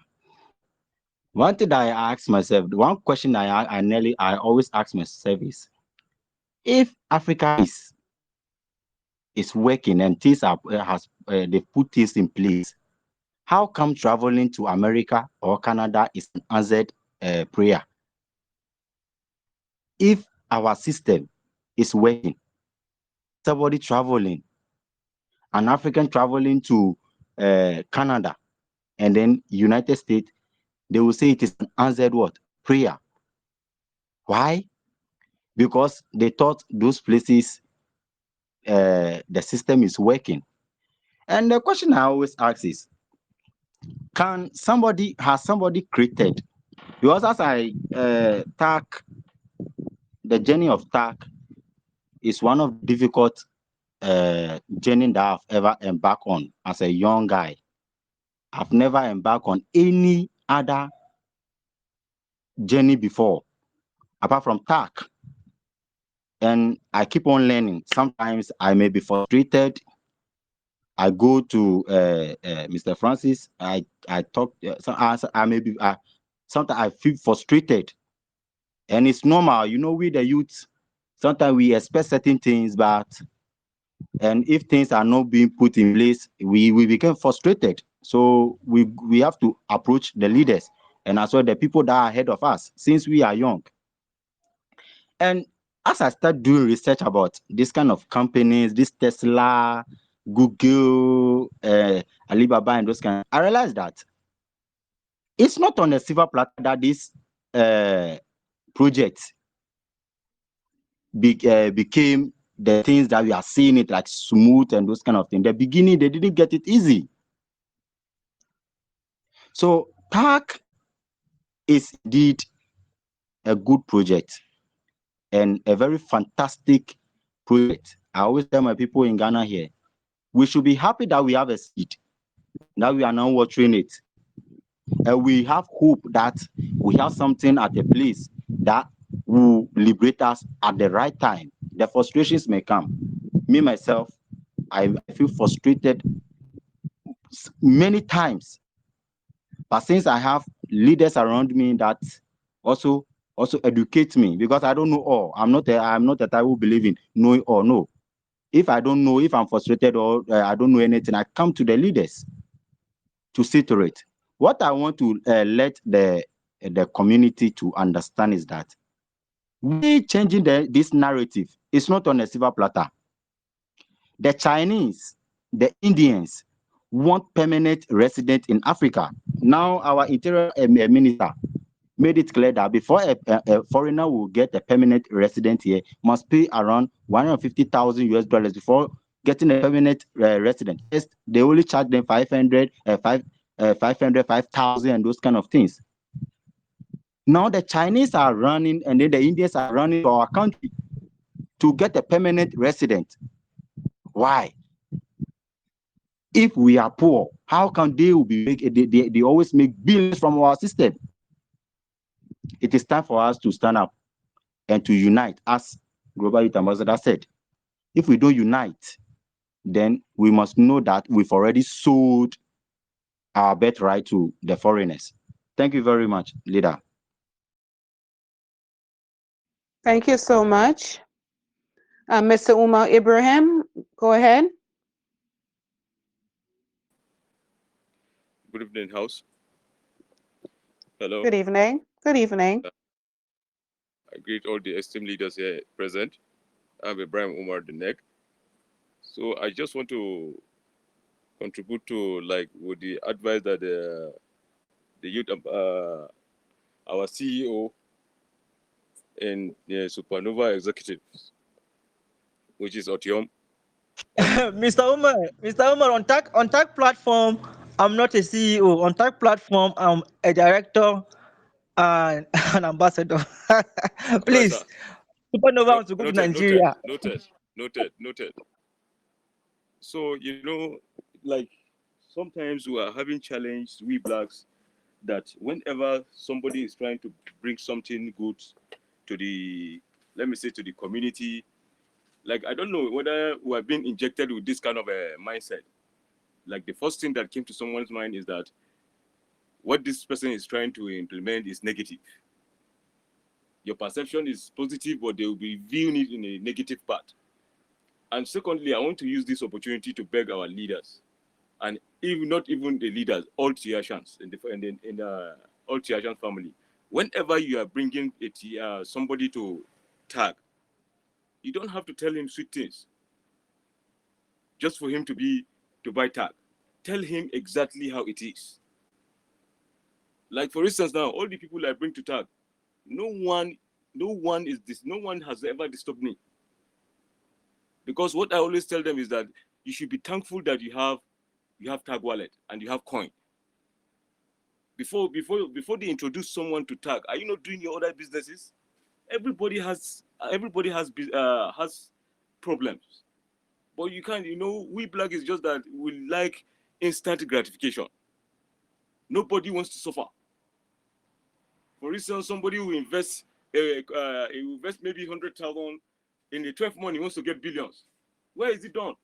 One thing that I ask myself, one question I always ask myself is, if Africa is working and things are they put things in place, how come traveling to America or Canada is an answered prayer? If our system is working, somebody traveling, an African traveling to Canada and then United States, they will say it is an answered what? Prayer. Why? Because they thought those places the system is working. And the question I always ask is, has somebody created? Because as I TAC, the journey of TAC is one of the difficult journey that I've ever embarked on as a young guy. I've never embarked on any other journey before, apart from TAC. And I keep on learning. Sometimes I may be frustrated. I go to Mr. Francis. I talk. I may be. Sometimes I feel frustrated, and it's normal. You know, we the youth. Sometimes we expect certain things, and if things are not being put in place, we become frustrated. So we have to approach the leaders and as well the people that are ahead of us since we are young. And as I start doing research about this kind of companies, this Tesla, Google, Alibaba, and those kind, I realized that it's not on a silver platter that this project became the things that we are seeing it like smooth and those kind of things. The beginning, they didn't get it easy. So TAC is indeed a good project and a very fantastic project. I always tell my people in Ghana here, we should be happy that we have a seed, that we are now watering it. And we have hope that we have something at a place that will liberate us at the right time. The frustrations may come. Me, myself, I feel frustrated many times. But since I have leaders around me that also educate me, because I don't know all. I'm not a type who believe in knowing or no. If I don't know, if I'm frustrated or I don't know anything, I come to the leaders to see to it. What I want to let the community to understand is that we changing this narrative is not on a silver platter. The Chinese, the Indians want permanent resident in Africa. Now our interior minister made it clear that before a foreigner will get a permanent resident here, must pay around 150,000 US dollars before getting a permanent resident. Yes, they only charge them 500, 5,000, and those kind of things. Now the Chinese are running, and then the Indians are running to our country to get a permanent resident. Why? If we are poor, how can they will be they always make billions from our system? It is time for us to stand up and to unite, as Global Youth Ambassador said. If we don't unite, then we must know that we've already sold our birthright to the foreigners. Thank you very much, leader. Thank you so much. Mr. Umar Ibrahim, go ahead. Good evening, House. Hello. Good evening. Good evening. I greet all the esteemed leaders here present. I'm Ibrahim Umar the neck. So I just want to contribute to like with the advice that the youth our CEO and the Supernova executives, which is Otium. Mr. Umar, on TACC platform, I'm not a CEO. On TACC platform, I'm a director and an ambassador. All right, sir. Please, Supernova wants to go to Nigeria. Noted. So like sometimes we are having challenge we blacks that whenever somebody is trying to bring something good to the, let me say, to the community, like I don't know whether we have been injected with this kind of a mindset. Like the first thing that came to someone's mind is that what this person is trying to implement is negative. Your perception is positive, but they will be viewing it in a negative part. And secondly, I want to use this opportunity to beg our leaders, and even not even the leaders, all Tiashans in the all Tiashan family. Whenever you are bringing somebody to TACC, you don't have to tell him sweet things just for him to buy TACC. Tell him exactly how it is. Like for instance, now all the people I bring to TACC, no one has ever disturbed me. Because what I always tell them is that you should be thankful that you have TACC wallet and you have coin. Before they introduce someone to TACC, are you not doing your other businesses? Everybody has problems. But you can't, we black is just that we like instant gratification. Nobody wants to suffer. For instance, somebody who invests maybe 100,000 in a 12 month, he wants to get billions. Where is it done?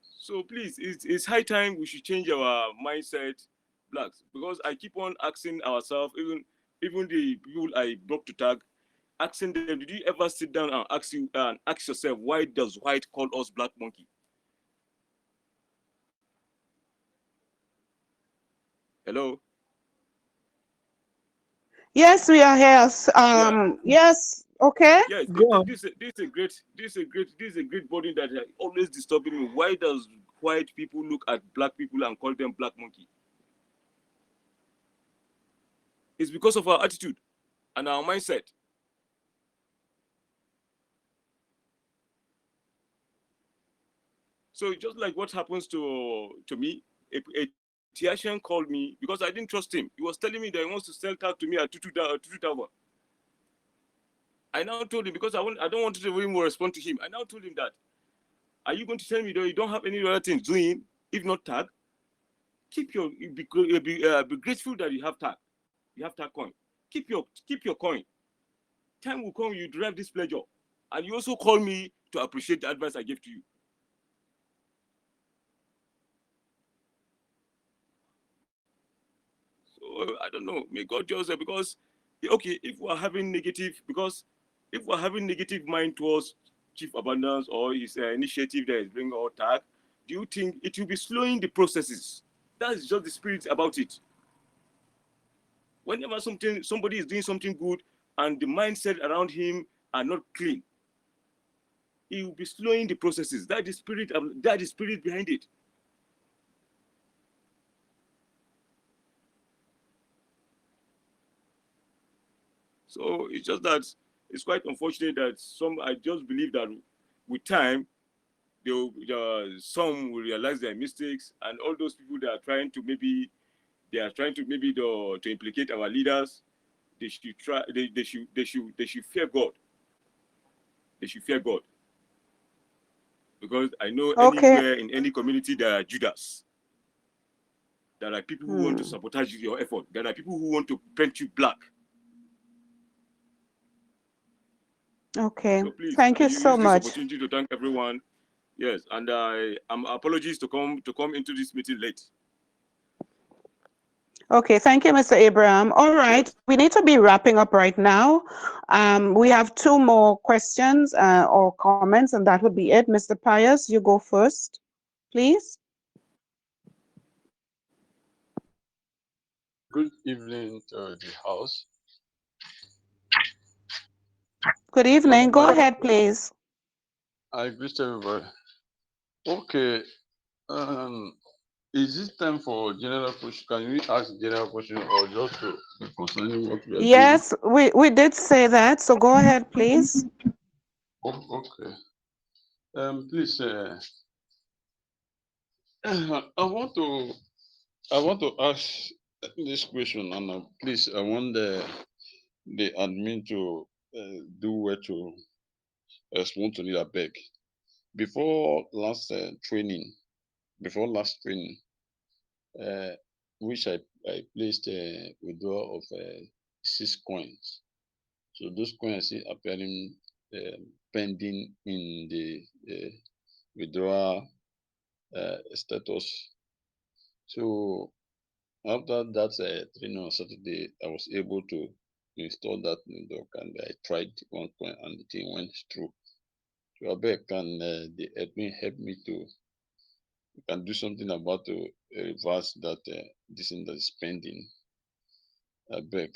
So please, it's high time we should change our mindset, blacks, because I keep on asking ourselves, even the people I brought to TACC, asking them, did you ever sit down and ask yourself, why does white call us black monkey? Hello? Yes, we are here. Yeah. Yes. Okay. Yes, Go on. this is a great body that is always disturbing me. Why does white people look at black people and call them black monkey? It's because of our attitude and our mindset. So just like what happens to me, a Tiashan called me because I didn't trust him. He was telling me that he wants to sell TACC to me at 2,000. I now told him, because I don't want to even respond to him. I now told him that, are you going to tell me that you don't have any other things doing, if not TACC? Be grateful that you have TACC. You have TACC coin. Keep your coin. Time will come, you derive this pleasure. And you also call me to appreciate the advice I gave to you. So I don't know. May God just because okay, if we're having negative mind towards Chief Abundance or his initiative that is bringing out TACC, do you think it will be slowing the processes? That's just the spirit about it. Whenever somebody is doing something good and the mindset around him are not clean, he will be slowing the processes. That is spirit behind it. So it's just that it's quite unfortunate that I just believe that with time, some will realize their mistakes, and all those people that are trying to maybe to implicate our leaders, they should fear God. They should fear God. Because I know Okay. anywhere in any community there are Judas. There are people who want to sabotage your effort. There are people who want to paint you black. Okay. So please, Thank you use so this much. opportunity to thank everyone. Yes, and apologies to come into this meeting late. Okay, thank you, Mr. Abraham. All right, we need to be wrapping up right now. We have two more questions or comments, and that would be it. Mr. Pius, you go first, please. Good evening to the house. Good evening. Go ahead, please. I greet everybody. Okay, um, is it time for general question? Can we ask general question or just to be concerning what we are doing? Yes, we did say that, so go ahead, please. Oh, okay. Please, I want to ask this question, and please, I want the admin to do where to respond to it. I beg. Before last training, before last training, uh, which I placed a withdrawal of 6 coins. So those coins are appearing pending in the withdrawal status. So after that training on Saturday, I was able to install that new dock, and I tried one coin and the thing went through. So I beg, can the admin help me to can do something about to reverse that this thing that is pending? I beg.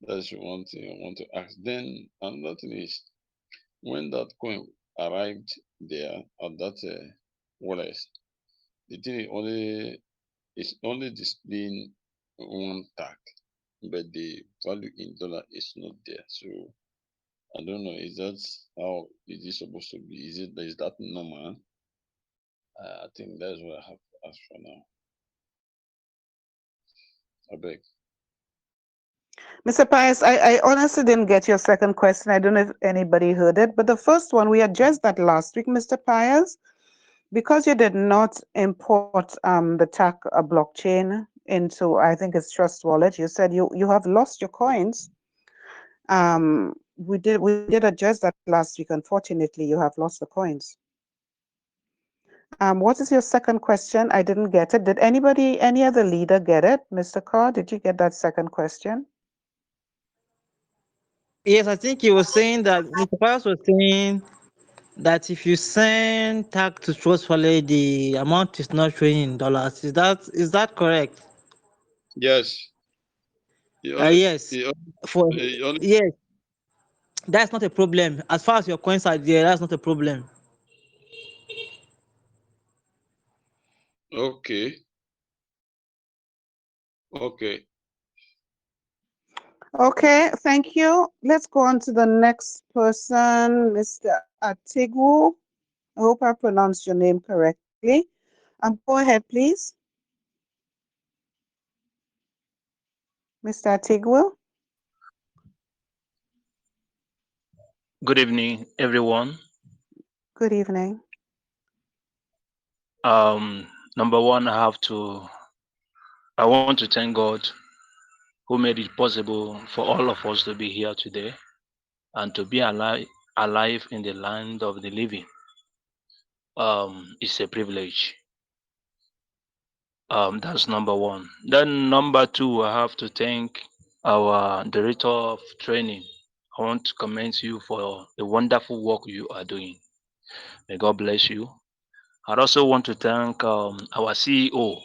That's one thing I want to ask. Then another thing is when that coin arrived there at that wallet, the thing only is only displaying one tag, but the value in dollar is not there. So I don't know. Is that how it is supposed to be? Is that normal? I think that's what I have to ask for now. I beg. Mr. Pius, I honestly didn't get your second question. I don't know if anybody heard it, but the first one, we addressed that last week, Mr. Pius, because you did not import the TAC blockchain into, I think it's Trust Wallet. You said you have lost your coins. We did address that last week. Unfortunately, you have lost the coins. What is your second question? I didn't get it. Did any other leader get it? Mr. Carr, did you get that second question? Yes, I think he was saying that Mr. Pius was saying that if you send tag to Trust Wallet, the amount is not showing in dollars. Is that correct? Yes. He only, Yes. he only, For he only yes, that's not a problem. As far as your coins are there, that's not a problem. okay. Okay. Okay, thank you. Let's go on to the next person, Mr. Atigwu. I hope I pronounced your name correctly. Go ahead, please. Mr. Atigwu. Good evening, everyone. Good evening. Number one, I want to thank God who made it possible for all of us to be here today and to be alive in the land of the living. It's a privilege. That's number one. Then number two, I have to thank our director of training. I want to commend you for the wonderful work you are doing. May God bless you. I also want to thank our CEO.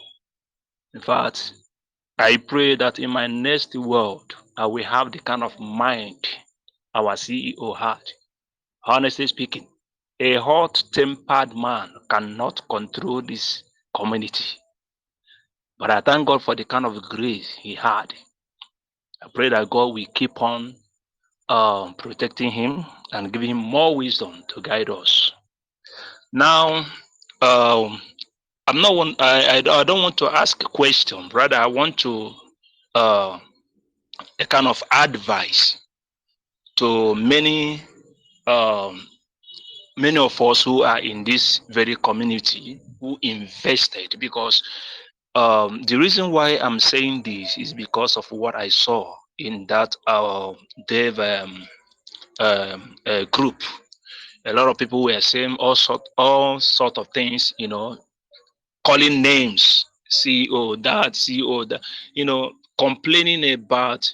In fact, I pray that in my next world, I will have the kind of mind our CEO had. Honestly speaking, a hot tempered man cannot control this community. But I thank God for the kind of grace he had. I pray that God will keep on protecting him and giving him more wisdom to guide us. Now, um, I'm not one. I don't want to ask a question. Rather, I want to uh, a kind of advice to um, many of us who are in this very community who invested, because the reason why I'm saying this is because of what I saw in that dev group. A lot of people were saying all sort of things, calling names CEO, that CEO, that, complaining about,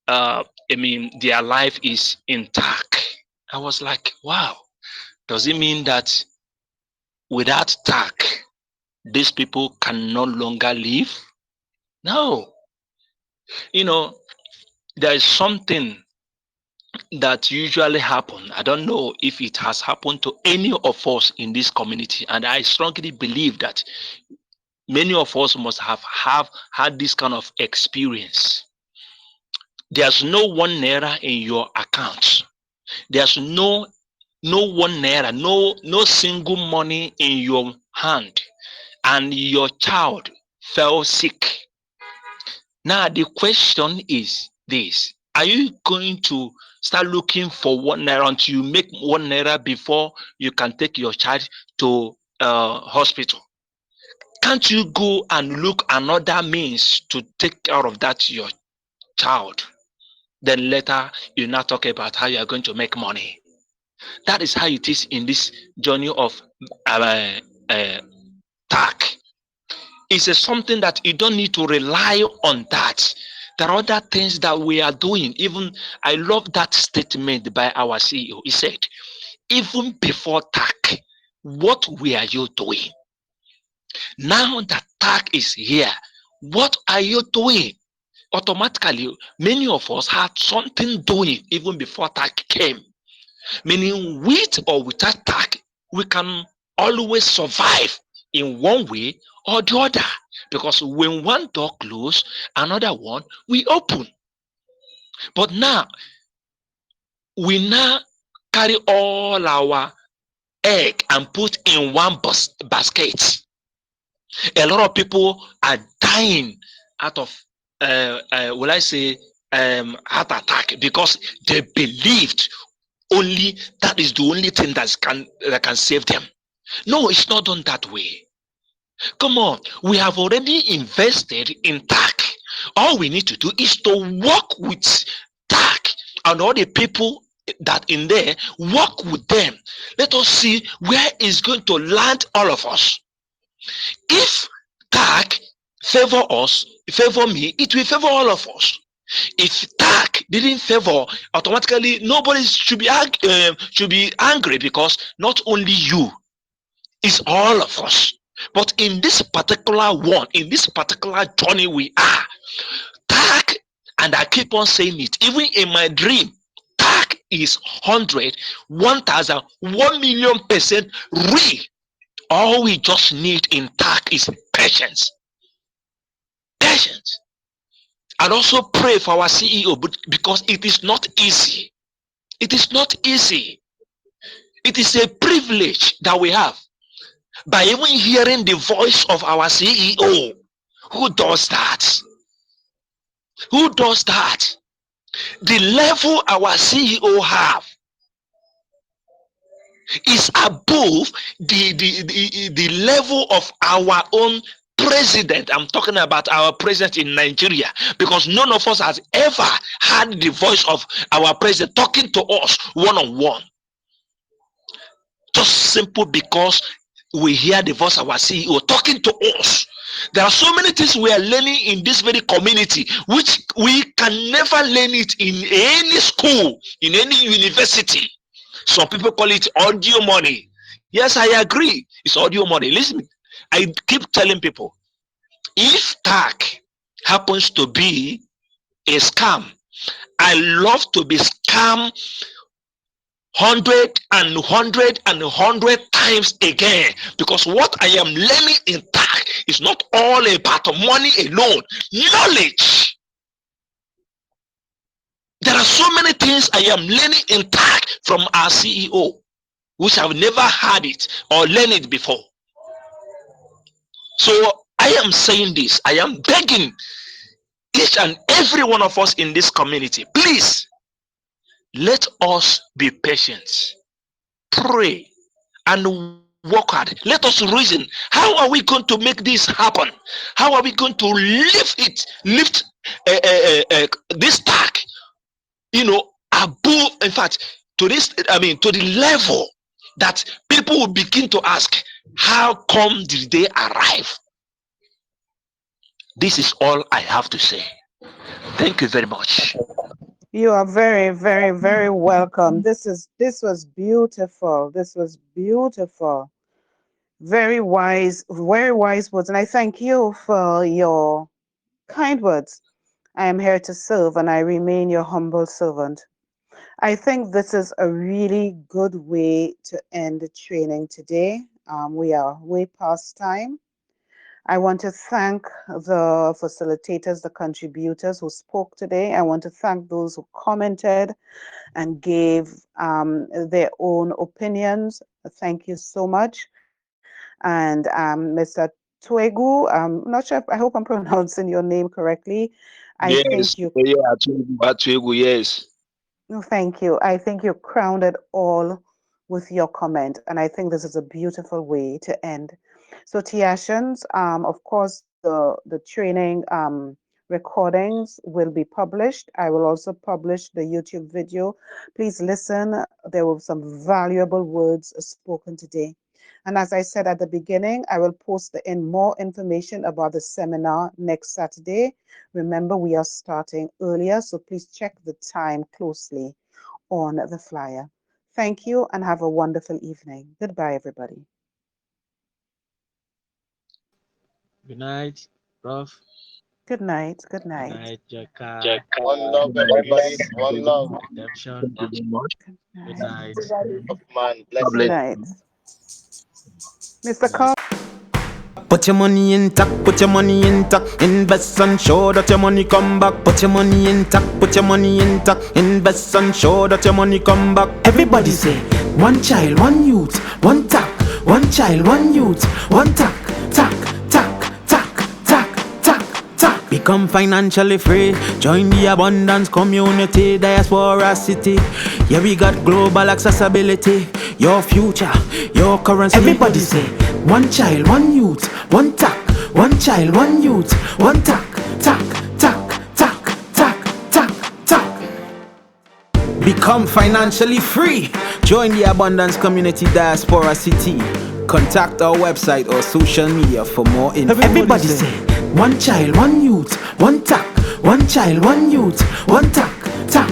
their life is intact. I was like, wow, does it mean that without TACC, these people can no longer live? No. You know, there is something that usually happen. I don't know if it has happened to any of us in this community, and I strongly believe that many of us must have had this kind of experience. There's no 1 naira in your account. There's no 1 naira, no single money in your hand, and your child fell sick. Now the question is this: are you going to start looking for 1 naira until you make 1 naira before you can take your child to hospital? Can't you go and look another means to take care of that your child? Then later you now talk about how you are going to make money. That is how it is in this journey of uh, uh, TACC. It's something that you don't need to rely on that. There are other things that we are doing. Even I love that statement by our CEO. He said, even before TACC, what were you doing? Now that TACC is here, what are you doing? Automatically, many of us had something doing even before TACC came. Meaning, with or without TACC, we can always survive in one way or the other. Because when one door closes, another one we open. But now, we now carry all our egg and put in one basket. A lot of people are dying out of, will I say, heart attack, because they believed only that is the only thing that can save them. No, it's not done that way. Come on, we have already invested in TACC. All we need to do is to work with TACC and all the people that in there, work with them. Let us see where it's going to land all of us. If TACC favor us, favor me, it will favor all of us. If TACC didn't favor, automatically nobody should be angry, because not only you, it's all of us. But in this particular one, in this particular journey we are, TACC, and I keep on saying it, even in my dream, TACC is 100, 1,000, 1,000,000% real. All we just need in TACC is patience. Patience. And also pray for our CEO, because it is not easy. It is not easy. It is a privilege that we have by even hearing the voice of our CEO. Who does that? Who does that? The level our CEO have is above the level of our own president. I'm talking about our president in Nigeria, because none of us has ever had the voice of our president talking to us one-on-one. Just simple because we hear the voice of our CEO talking to us. There are so many things we are learning in this very community, which we can never learn it in any school, in any university. Some people call it audio money. Yes, I agree. It's audio money. Listen, I keep telling people, if TACC happens to be a scam, I love to be scammed 100 times again, because what I am learning in TACC is not all about money alone. Knowledge. There are so many things I am learning in TACC from our CEO, which I've never had it or learned it before. So I am saying this, I am begging each and every one of us in this community, please, let us be patient, pray, and work hard. Let us reason, how are we going to make this happen? How are we going to lift this TACC, above, in fact, to the level that people will begin to ask, how come did they arrive? This is all I have to say. Thank you very much. You are very, very, very welcome. This was beautiful. This was beautiful. Very wise words. And I thank you for your kind words. I am here to serve and I remain your humble servant. I think this is a really good way to end the training today. We are way past time. I want to thank the facilitators, the contributors who spoke today. I want to thank those who commented and gave their own opinions. Thank you so much. And Mr. Tuegu, I'm not sure, I hope I'm pronouncing your name correctly. I Yes, think you yeah, Atuegu, yes. No, thank you. I think you crowned it all with your comment, and I think this is a beautiful way to end. So, Tiashans, of course, the training recordings will be published. I will also publish the YouTube video. Please listen. There were some valuable words spoken today. And as I said at the beginning, I will post more information about the seminar next Saturday. Remember, we are starting earlier, so please check the time closely on the flyer. Thank you and have a wonderful evening. Goodbye, everybody. Good night, Prof. Good night. Good Good night. night, Jaka. One love, everybody. One love. Redemption. Thank you very much. Good Good night. night. Of man, God Good bless. blessing. night. Good Mr. night. Carl. Put your money in tack, put your money in tack, invest and show that your money come back. Put your money in tack, put your money in tack, invest and show that your money come back. Everybody say, one child, one youth, one tack, one child, one youth, one tack, tack, tack, tack, tack, tack, tack. Become financially free, join the abundance community, diaspora city. Yeah, we got global accessibility, your future, your currency. Everybody say, one child, one youth, one tack, one child, one youth, one tack, tack, tack, tack, tack, tack, tack. Become financially free. Join the Abundance Community Diaspora City. Contact our website or social media for more info. Everybody say, one child, one youth, one tack, one child, one youth, one tack, tack,